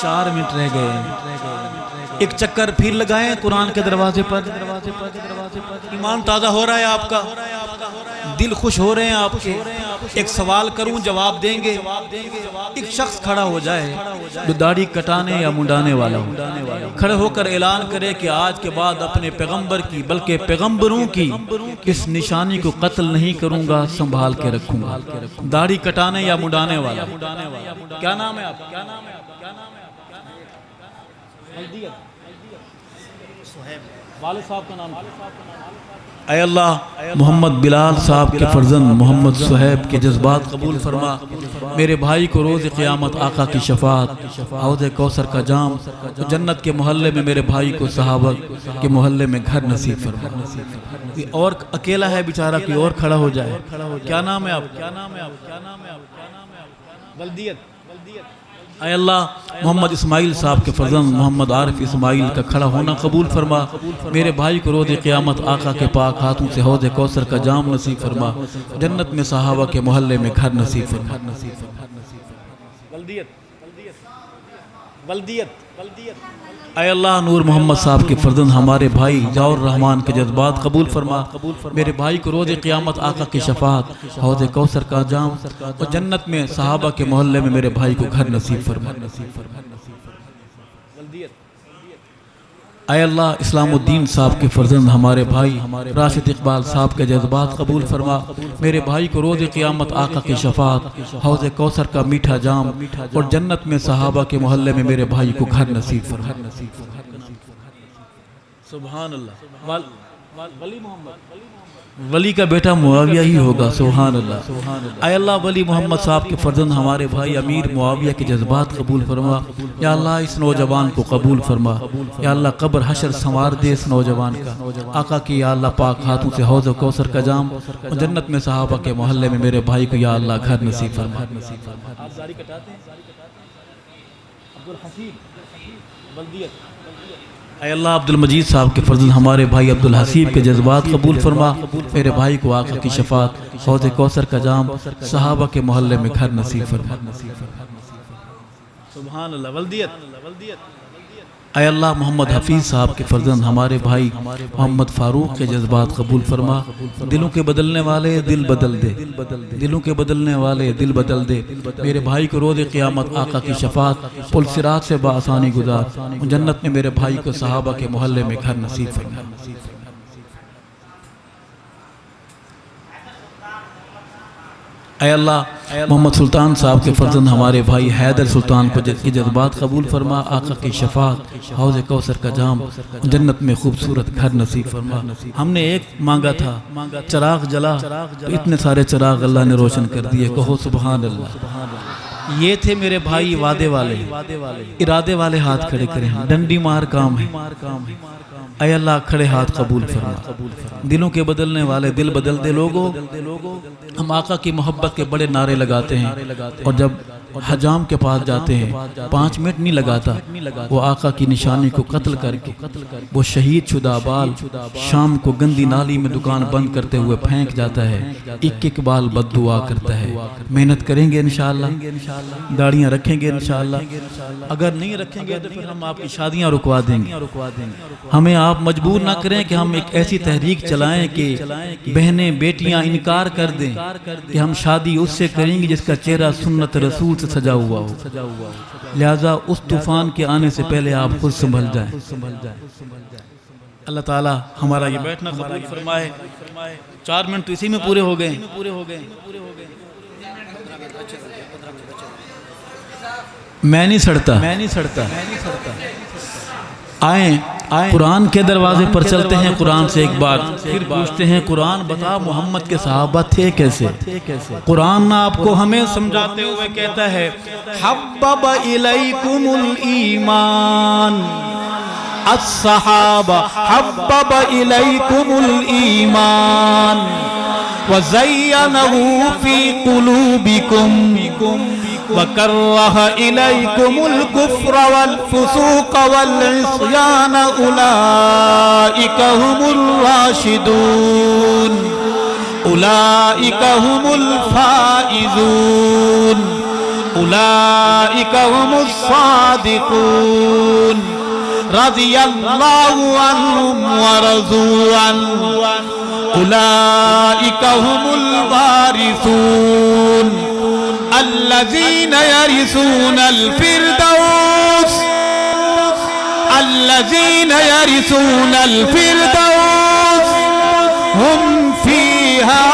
4 منٹ رہ گئے، ایک چکر پھر لگائیں قرآن کے دروازے پر۔ ایمان تازہ ہو رہا ہے آپ کا، دل خوش ہو رہے ہیں آپ کے۔ ایک سوال کروں جواب دیں گے؟ ایک شخص کھڑا ہو جائے جو داڑھی کٹانے یا منڈانے والا ہو، کھڑے ہو کر اعلان کرے کہ آج کے بعد اپنے پیغمبر کی بلکہ پیغمبروں کی اس نشانی کو قتل نہیں کروں گا، سنبھال کے رکھوں گا۔ داڑھی کٹانے یا منڈانے والا، کیا نام ہے آپ؟ والد صاحب کا نام؟ اے اللہ محمد بلال صاحب کے فرزند محمد صہیب کے جذبات قبول فرما، میرے بھائی کو روز قیامت آقا کی شفاعت، حوض کوثر کا جام، جنت کے محلے میں میرے بھائی کو صحابہ کے محلے میں گھر نصیب فرما۔ اور اکیلا ہے بیچارہ، کوئی اور کھڑا ہو جائے۔ کیا نام ہے آپ؟ بلدیت۔ اے اللہ محمد اسماعیل صاحب کے فرزند محمد عارف اسماعیل کا کھڑا ہونا قبول فرما، میرے بھائی کو روز قیامت آقا کے پاک ہاتھوں سے حوض کوثر کا جام نصیب فرما، جنت میں صحابہ کے محلے میں گھر نصیب فرما۔ اے اللہ نور محمد صاحب کے فرزند ہمارے بھائی ضیاء الرحمن کے جذبات قبول فرما، میرے بھائی کو روز قیامت آقا کی شفاعت، حوض کوثر کا جام اور جنت میں صحابہ کے محلے میں میرے بھائی کو گھر نصیب فرما۔ اے اللہ اسلام الدین صاحب کے فرزند ہمارے بھائی راشد اقبال صاحب کے جذبات قبول فرما، میرے بھائی کو روز قیامت آقا کی شفاعت، حوض کوثر کا میٹھا جام اور جنت میں صحابہ کے محلے میں میرے بھائی کو گھر نصیب فرما۔ سبحان اللہ۔ ولی محمد ولی کا بیٹا معاویہ ہی ہوگا. سبحان اللہ. اے اللہ ولی محمد صاحب کے فرزند ہمارے بھائی امیر معاویہ کے جذبات قبول فرما. یا اللہ اس نوجوان کو قبول فرما. یا اللہ قبر حشر سنوار دے اس نوجوان کا. آقا کی یا اللہ پاک ہاتھوں سے حوض کوثر کا جام اور جنت میں صحابہ کے محلے میں میرے بھائی کو یا اللہ گھر نصیب فرما. اے اللہ عبد المجید صاحب کے فرزند ہمارے بھائی عبد الحسیب کے جذبات قبول فرما. میرے بھائی کو آقا کی شفاعت حوض کوثر کا جام صحابہ کے محلے میں گھر نصیب فرما. سبحان اللہ. ولدیت. اے اللہ محمد حفیظ صاحب کے فرزند ہمارے بھائی محمد فاروق کے جذبات قبول فرما. دلوں کے بدلنے والے دل بدل دے. دلوں کے بدلنے والے دل بدل دے. میرے بھائی کو روز قیامت آقا کی شفاعت پل صراط سے بآسانی گزار. جنت میں میرے بھائی کو صحابہ کے محلے میں گھر نصیب فرما. اے اللہ محمد سلطان صاحب کے فرزند ہمارے بھائی حیدر سلطان کو کی جذبات قبول فرما. آقا کی شفاعت حوض کوثر کا جام جنت میں خوبصورت گھر نصیب فرما. ہم نے ایک مانگا تھا چراغ جلا تو اتنے سارے چراغ اللہ نے روشن کر دیے. کہو سبحان اللہ. یہ تھے میرے بھائی وعدے والے ارادے والے. ہاتھ کھڑے کریں. ڈنڈی مار کام ہے. اے اللہ کھڑے ہاتھ قبول فرما. دلوں کے بدلنے والے دل بدل دے. لوگوں ہم آقا کی محبت کے بڑے نعرے لگاتے ہیں اور جب حجام کے پاس جاتے ہیں 5 منٹ نہیں لگاتا. وہ آقا کی نشانی کو قتل کر کے وہ شہید شدہ بال شام کو گندی نالی میں دکان بند کرتے ہوئے پھینک جاتا ہے. ایک بال بد دعا کرتا ہے. محنت کریں گے انشاءاللہ. داڑیاں رکھیں گے انشاءاللہ. اگر نہیں رکھیں گے تو پھر ہم آپ کی شادیاں رکوا دیں گے. ہمیں آپ مجبور نہ کریں کہ ہم ایک ایسی تحریک چلائیں کہ بہنیں بیٹیاں انکار کر دیں کہ ہم شادی اس سے کریں گے جس کا چہرہ سنت رسول سے سجا ہوا ہو. لہذا اس طوفان کے آنے سے پہلے آپ خود سنبھل جائیں. اللہ تعالی ہمارا یہ بیٹھنا قبول فرمائے. 4 منٹ تو اسی میں پورے ہو گئے. میں نہیں سڑتا. آئیں قرآن کے دروازے پر چلتے ہیں. قرآن سے ایک بار پھر پوچھتے ہیں قرآن بتا محمد کے صحابہ تھے کیسے. قرآن آپ کو ہمیں سمجھاتے ہوئے کہتا ہے حبب الیکم الایمان الصحابہ حبب الیکم الایمان وزینہ فی قلوبکم وَكَرَّهَ إِلَيْكُمُ الْكُفْرَ وَالْفُسُوقَ وَالْعِصْيَانَ أُولَئِكَ هُمُ الرَّاشِدُونَ أُولَئِكَ هُمُ الْفَائِزُونَ أُولَئِكَ هُمُ الصَّادِقُونَ رَضِيَ اللَّهُ عَنْهُمْ وَرَضُوا عَنْهُ أُولَئِكَ هُمُ الْوَارِثُونَ الذين يرثون الفردوس هم فيها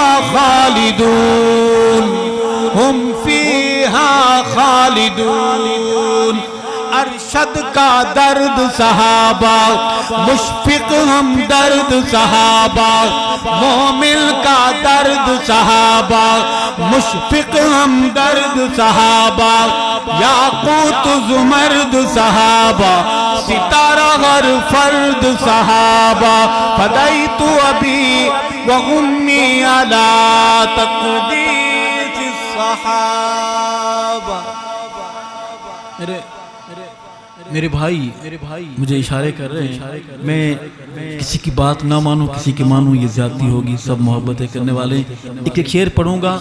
خالدون ارشد کا درد صحابہ مشفق ہم درد صحابہ مومن کا درد صحابہ مشفق ہم درد صحابہ یاقوت زمرد صحابہ ستارہ ہر فرد صحابہ فدیت ابی و امی علی تقدیس الصحابہ. میرے بھائی مجھے اشارے کر رہے ہیں. میں کسی کی بات نہ مانوں کسی کی مانوں یہ زیادتی ہوگی. سب محبتیں کرنے والے. ایک شعر پڑھوں گا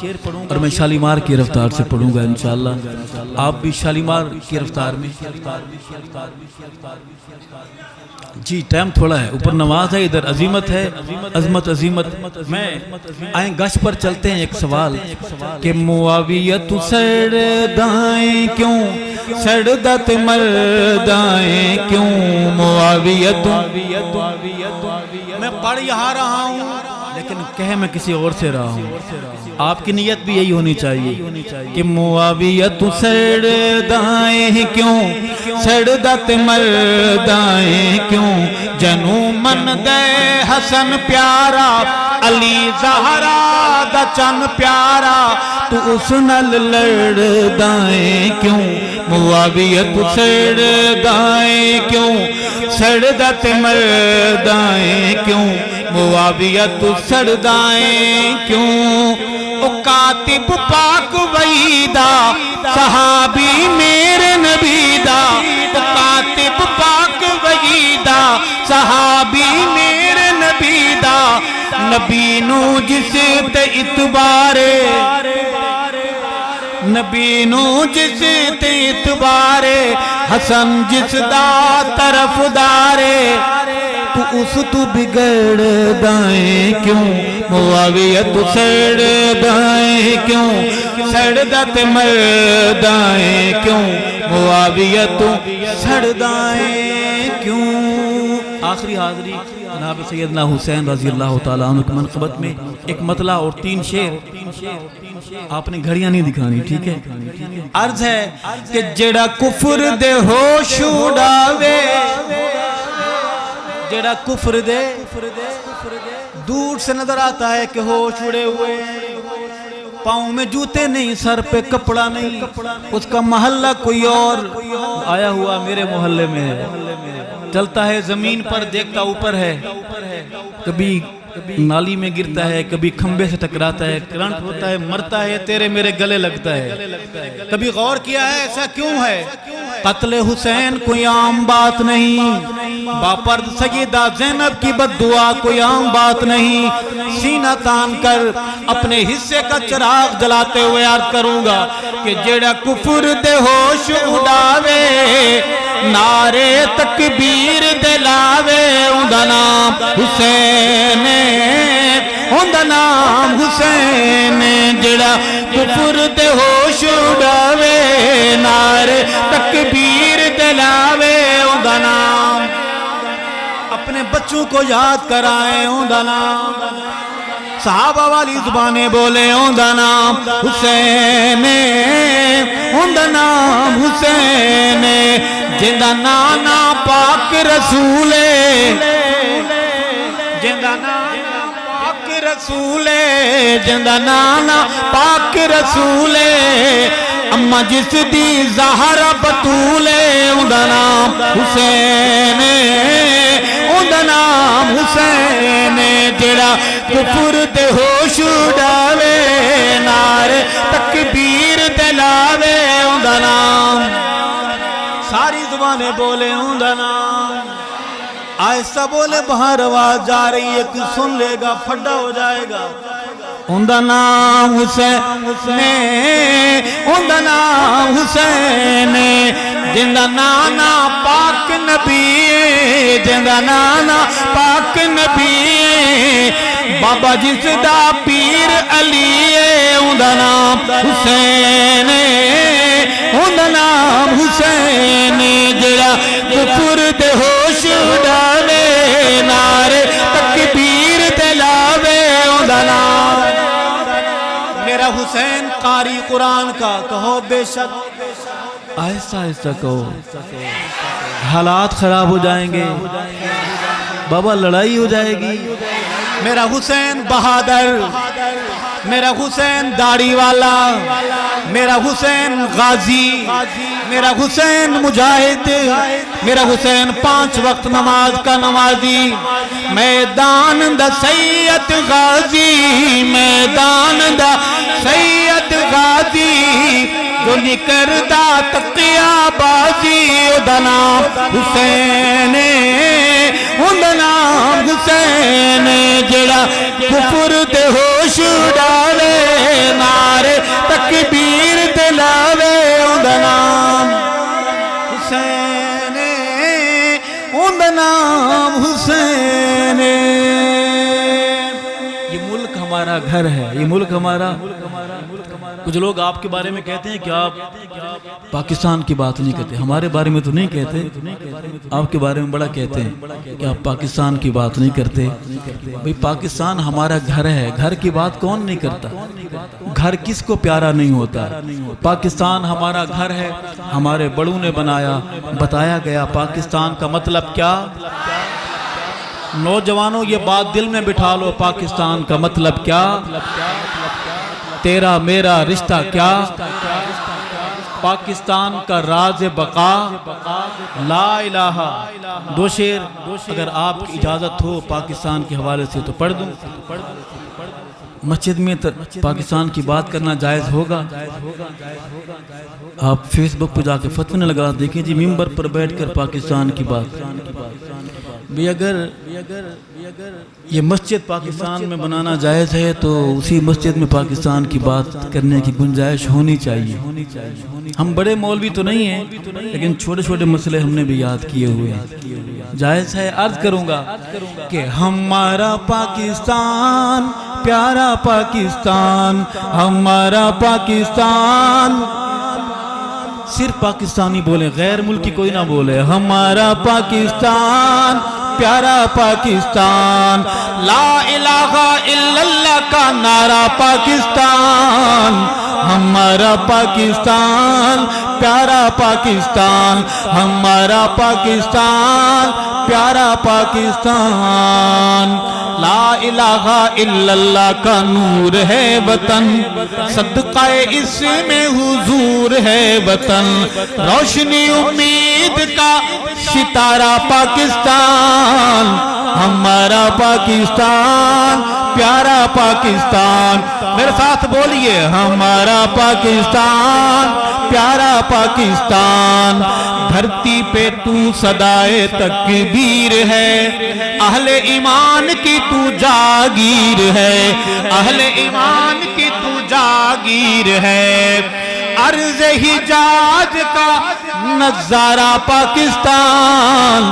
اور میں شالیمار کی رفتار سے پڑھوں گا انشاءاللہ. آپ بھی شالیمار کی رفتار میں. جی ٹائم تھوڑا ہے. اوپر نماز ہے ادھر عظیمت ہے. عظمت میں آئیں گش پر چلتے ہیں. ایک سوال کہ معاویت سردائیں کیوں سردت مردائیں کیوں معاویت. میں پڑھ یہاں رہا ہوں لیکن کہے میں کسی اور سے رہا ہوں. آپ کی نیت بھی یہی ہونی چاہیے کہ معاویہ تو سڑدائیں کیوں سڑدت مردائیں کیوں جنو من دے حسن پیارا علی زہرا دا چن پیارا تو اس نل لڑدائیں کیوں معاویہ تو سڑدائیں کیوں سڑدت مردائیں کیوں معاویہ تو سڑدائیں کیوں او کاتب پاک وحیدہ صحابی میرے نبی دا او کاتب پاک وحیدہ صحابی میرے نبی دا نبی نو جس تے اتبارے نبی نو جس تے اتبارے حسن جس دا طرف دارے تو اس تو بگڑ دائیں کیوں معاویہ تو سڑ دائیں کیوں سڑدت مردائیں کیوں معاویہ تو سڑ دائیں کیوں. آخری حاضری جناب سیدنا حسین رضی اللہ تعالیٰ عنہ کی منقبت میں ایک مطلع اور 3 شعر. آپ نے گھڑیاں نہیں دکھانی ٹھیک ہے. عرض ہے کہ جڑا کفر دے ہوش اڑاوے جڑا کفر دے دور سے نظر آتا ہے کہ ہوش اڑے ہوئے پاؤں میں جوتے نہیں سر پہ کپڑا نہیں اس کا محلہ کوئی اور آیا ہوا میرے محلے میں ہے چلتا ہے زمین پر دیکھتا اوپر ہے کبھی نالی میں گرتا ہے کبھی کھمبے سے ٹکراتا ہے کرنٹ ہوتا ہے مرتا ہے تیرے میرے گلے لگتا ہے. کبھی غور کیا ہے ایسا کیوں ہے؟ قتل حسین کوئی عام بات نہیں باپرد سیدہ زینب کی بد دعا کوئی عام بات نہیں. سینہ تان کر اپنے حصے کا چراغ جلاتے ہوئے عرض کروں گا کہ جڑا کفر دے ہوش اڑاوے نعرے تکبیر دلاوے اوندا نام حسین اوندا نام حسین جڑا کفر دے ہوش اڑاوے نعرے تکبیر دلاوے اوندا نام. اپنے بچوں کو یاد کرائیں اوندا نام صحابہ والی زبانیں بولے اوندا نام حسین اوندا نام حسین جندا نانا پاک رسول جندا نانا پاک رسول جندا نانا پاک رسول اما جس دی زہرا بطول اوندا نام حسین اوندا نام حسین جڑا کفر دے ہوش اڑاوے نعرے تکبیر دلاوے اوندا نام. ساری زبانیں بولے اوندا نام آہستہ بولے باہر آواز جا رہی ہے کہ سن لے گا پھڈا ہو جائے گا. اوندا نام حسین اوندا نام حسین جندا نانا پاک نبی جندا نانا پاک نبی بابا جس دا پیر علی اوندا نام حسین اوندا نام حسین جڑا کفر دے ہوش اڑاوے نعرے تکبیر دلاوے اوندا نام. میرا حسین قاری قرآن کا کہو بے شک آہستہ آہستہ کہو حالات خراب ہو جائیں گے بابا لڑائی ہو جائے گی. میرا حسین بہادر میرا حسین داڑھی والا میرا حسین غازی میرا حسین مجاہد میرا حسین 5 وقت نماز کا نمازی میدان دا سید غازی میدان دا سید غازی جو نکردا تقیہ بازی اوندا نام حسین اوندا نام حسین جڑا کفر دے ہوش اڑاوے نعرے تکبیر دلاوے اوندا نام حسین اوندا نام حسین. یہ ملک ہمارا گھر ہے یہ ملک ہمارا کچھ لوگ آپ کے بارے میں کہتے ہیں کہ آپ پاکستان کی بات نہیں کرتے. ہمارے بارے میں تو نہیں کہتے, آپ کے بارے میں بڑا کہتے ہیں کہ آپ پاکستان کی بات نہیں کرتے. بھئی پاکستان ہمارا گھر ہے, گھر کی بات کون نہیں کرتا؟ گھر کس کو پیارا نہیں ہوتا؟ پاکستان ہمارا گھر ہے, ہمارے بڑوں نے بنایا, بتایا گیا پاکستان کا مطلب کیا. نوجوانوں یہ بات دل میں بٹھا لو, پاکستان کا مطلب کیا, تیرا میرا رشتہ کیا, پاکستان کا راز بقا لا الہ. دو شعر اگر آپ کی اجازت ہو پاکستان کے حوالے سے تو پڑھ دوں. مسجد میں پاکستان کی بات کرنا جائز ہوگا؟ آپ فیس بک پہ جا کے فتوے لگا دیکھیں جی ممبر پر بیٹھ کر پاکستان کی بات. بھی اگر یہ مسجد پاکستان میں بنانا جائز ہے تو اسی مسجد میں پاکستان کی بات کرنے کی گنجائش ہونی چاہیے. ہم بڑے مولوی تو نہیں ہیں لیکن چھوٹے چھوٹے مسئلے ہم نے بھی یاد کیے ہوئے ہیں. جائز ہے؟ عرض کروں گا کہ ہمارا پاکستان پیارا پاکستان, ہمارا پاکستان. صرف پاکستانی بولے, غیر ملکی کوئی نہ بولے. ہمارا پاکستان پیارا پاکستان, لا الہ الا اللہ کا نعرہ پاکستان. ہمارا پاکستان پیارا پاکستان, ہمارا پاکستان پیارا پاکستان. لا الہ الا اللہ کا نور ہے وطن, صدقہ اس میں حضور ہے وطن. روشنی امید کا ستارہ پاکستان, ہمارا پاکستان پیارا پاکستان. میرے ساتھ بولیے, ہمارا پاکستان پیارا پاکستان. دھرتی پہ تو صدائے تکبیر ہے, اہل ایمان کی تو جاگیر ہے, اہل ایمان کی تو جاگیر ہے. عرض حجاز کا نظارہ پاکستان,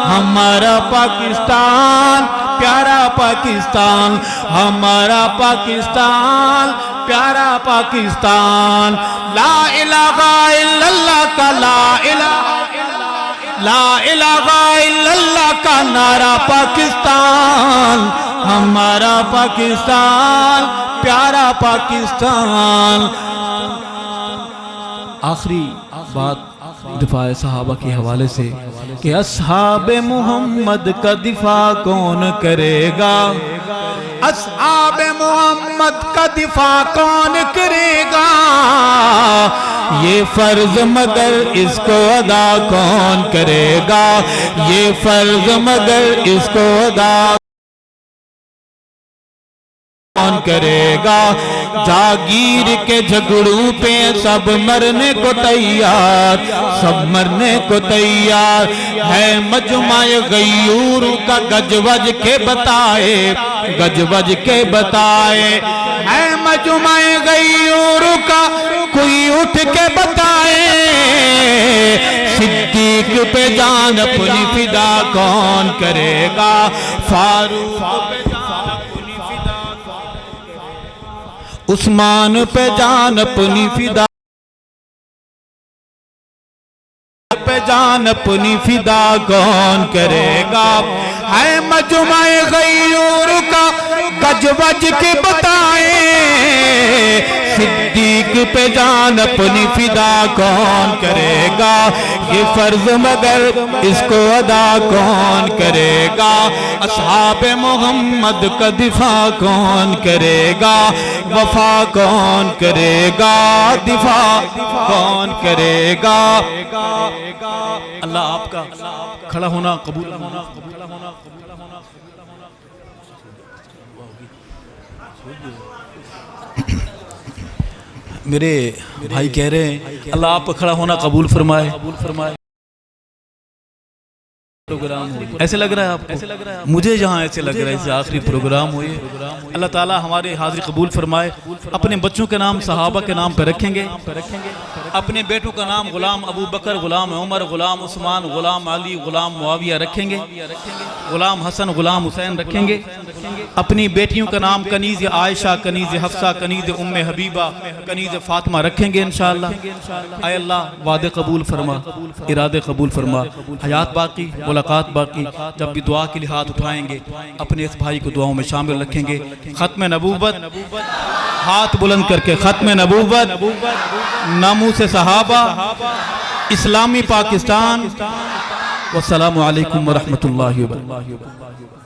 ہمارا پاکستان پیارا پاکستان, ہمارا پاکستان پیارا پاکستان. لا الہ الا اللہ کا لا الہ الا اللہ کا نعرہ پاکستان, ہمارا پاکستان پیارا پاکستان. آخری بات دفاع صحابہ کے حوالے سے کہ اصحاب محمد کا دفاع کون کرے گا, اصحاب محمد کا دفاع کون کرے گا. یہ فرض مگر اس کو ادا کون کرے گا, یہ فرض مگر اس کو ادا کون کرے گا. جاگیر کے جھگڑوں پہ سب مرنے کو تیار, سب مرنے کو تیار ہے. مجمع غیور کا گج وج کے بتائے, گج وج کے بتائے ہے. مجمع غیور کا کوئی اٹھ کے بتائے, صدیق پہ جان اپنی فدا کون کرے گا, فاروق عثمان پہ جان اپنی فدا, پہ جان اپنی فدا کون کرے گا. ہے مجمع غیور کا گج وج کے بتائے, صدیق پہ جان اپنی فدا کون کرے گا. یہ فرض مگر اس کو ادا کون کرے گا. اصحاب محمد کا دفاع کون کرے گا, وفا کون کرے گا, دفاع کون کرے گا. اللہ آپ کا کھڑا ہونا قبول میرے بھائی کہہ رہے ہیں اللہ آپ کا کھڑا ہونا قبول فرمائے. ایسے لگ رہا ہے آپ کو, مجھے جہاں ایسے لگ رہا ہے, اسے آخری پروگرام ہوئے. اللہ تعالی ہمارے حاضری قبول فرمائے. اپنے بچوں کے نام صحابہ کے نام پہ رکھیں گے, اپنے بیٹوں کا نام غلام ابو بکر, غلام عمر, غلام عثمان, غلام علی, غلام معاویہ رکھیں گے, غلام حسن, غلام حسین رکھیں گے. اپنی بیٹیوں کا نام کنیز عائشہ، کنیز حفصہ، کنیز ام حبیبہ، کنیز فاطمہ رکھیں گے انشاءاللہ۔ اے اللہ وعدے قبول فرما، ارادے قبول فرما، حیات باقی، ملاقات باقی، جب بھی دعا کے لیے ہاتھ اٹھائیں گے اپنے اس بھائی کو دعاؤں میں شامل رکھیں گے۔ ختم نبوت، ہاتھ بلند کر کے ختم نبوت، ناموس صحابہ، اسلامی پاکستان۔ والسلام علیکم ورحمۃ اللہ وبرکاتہ۔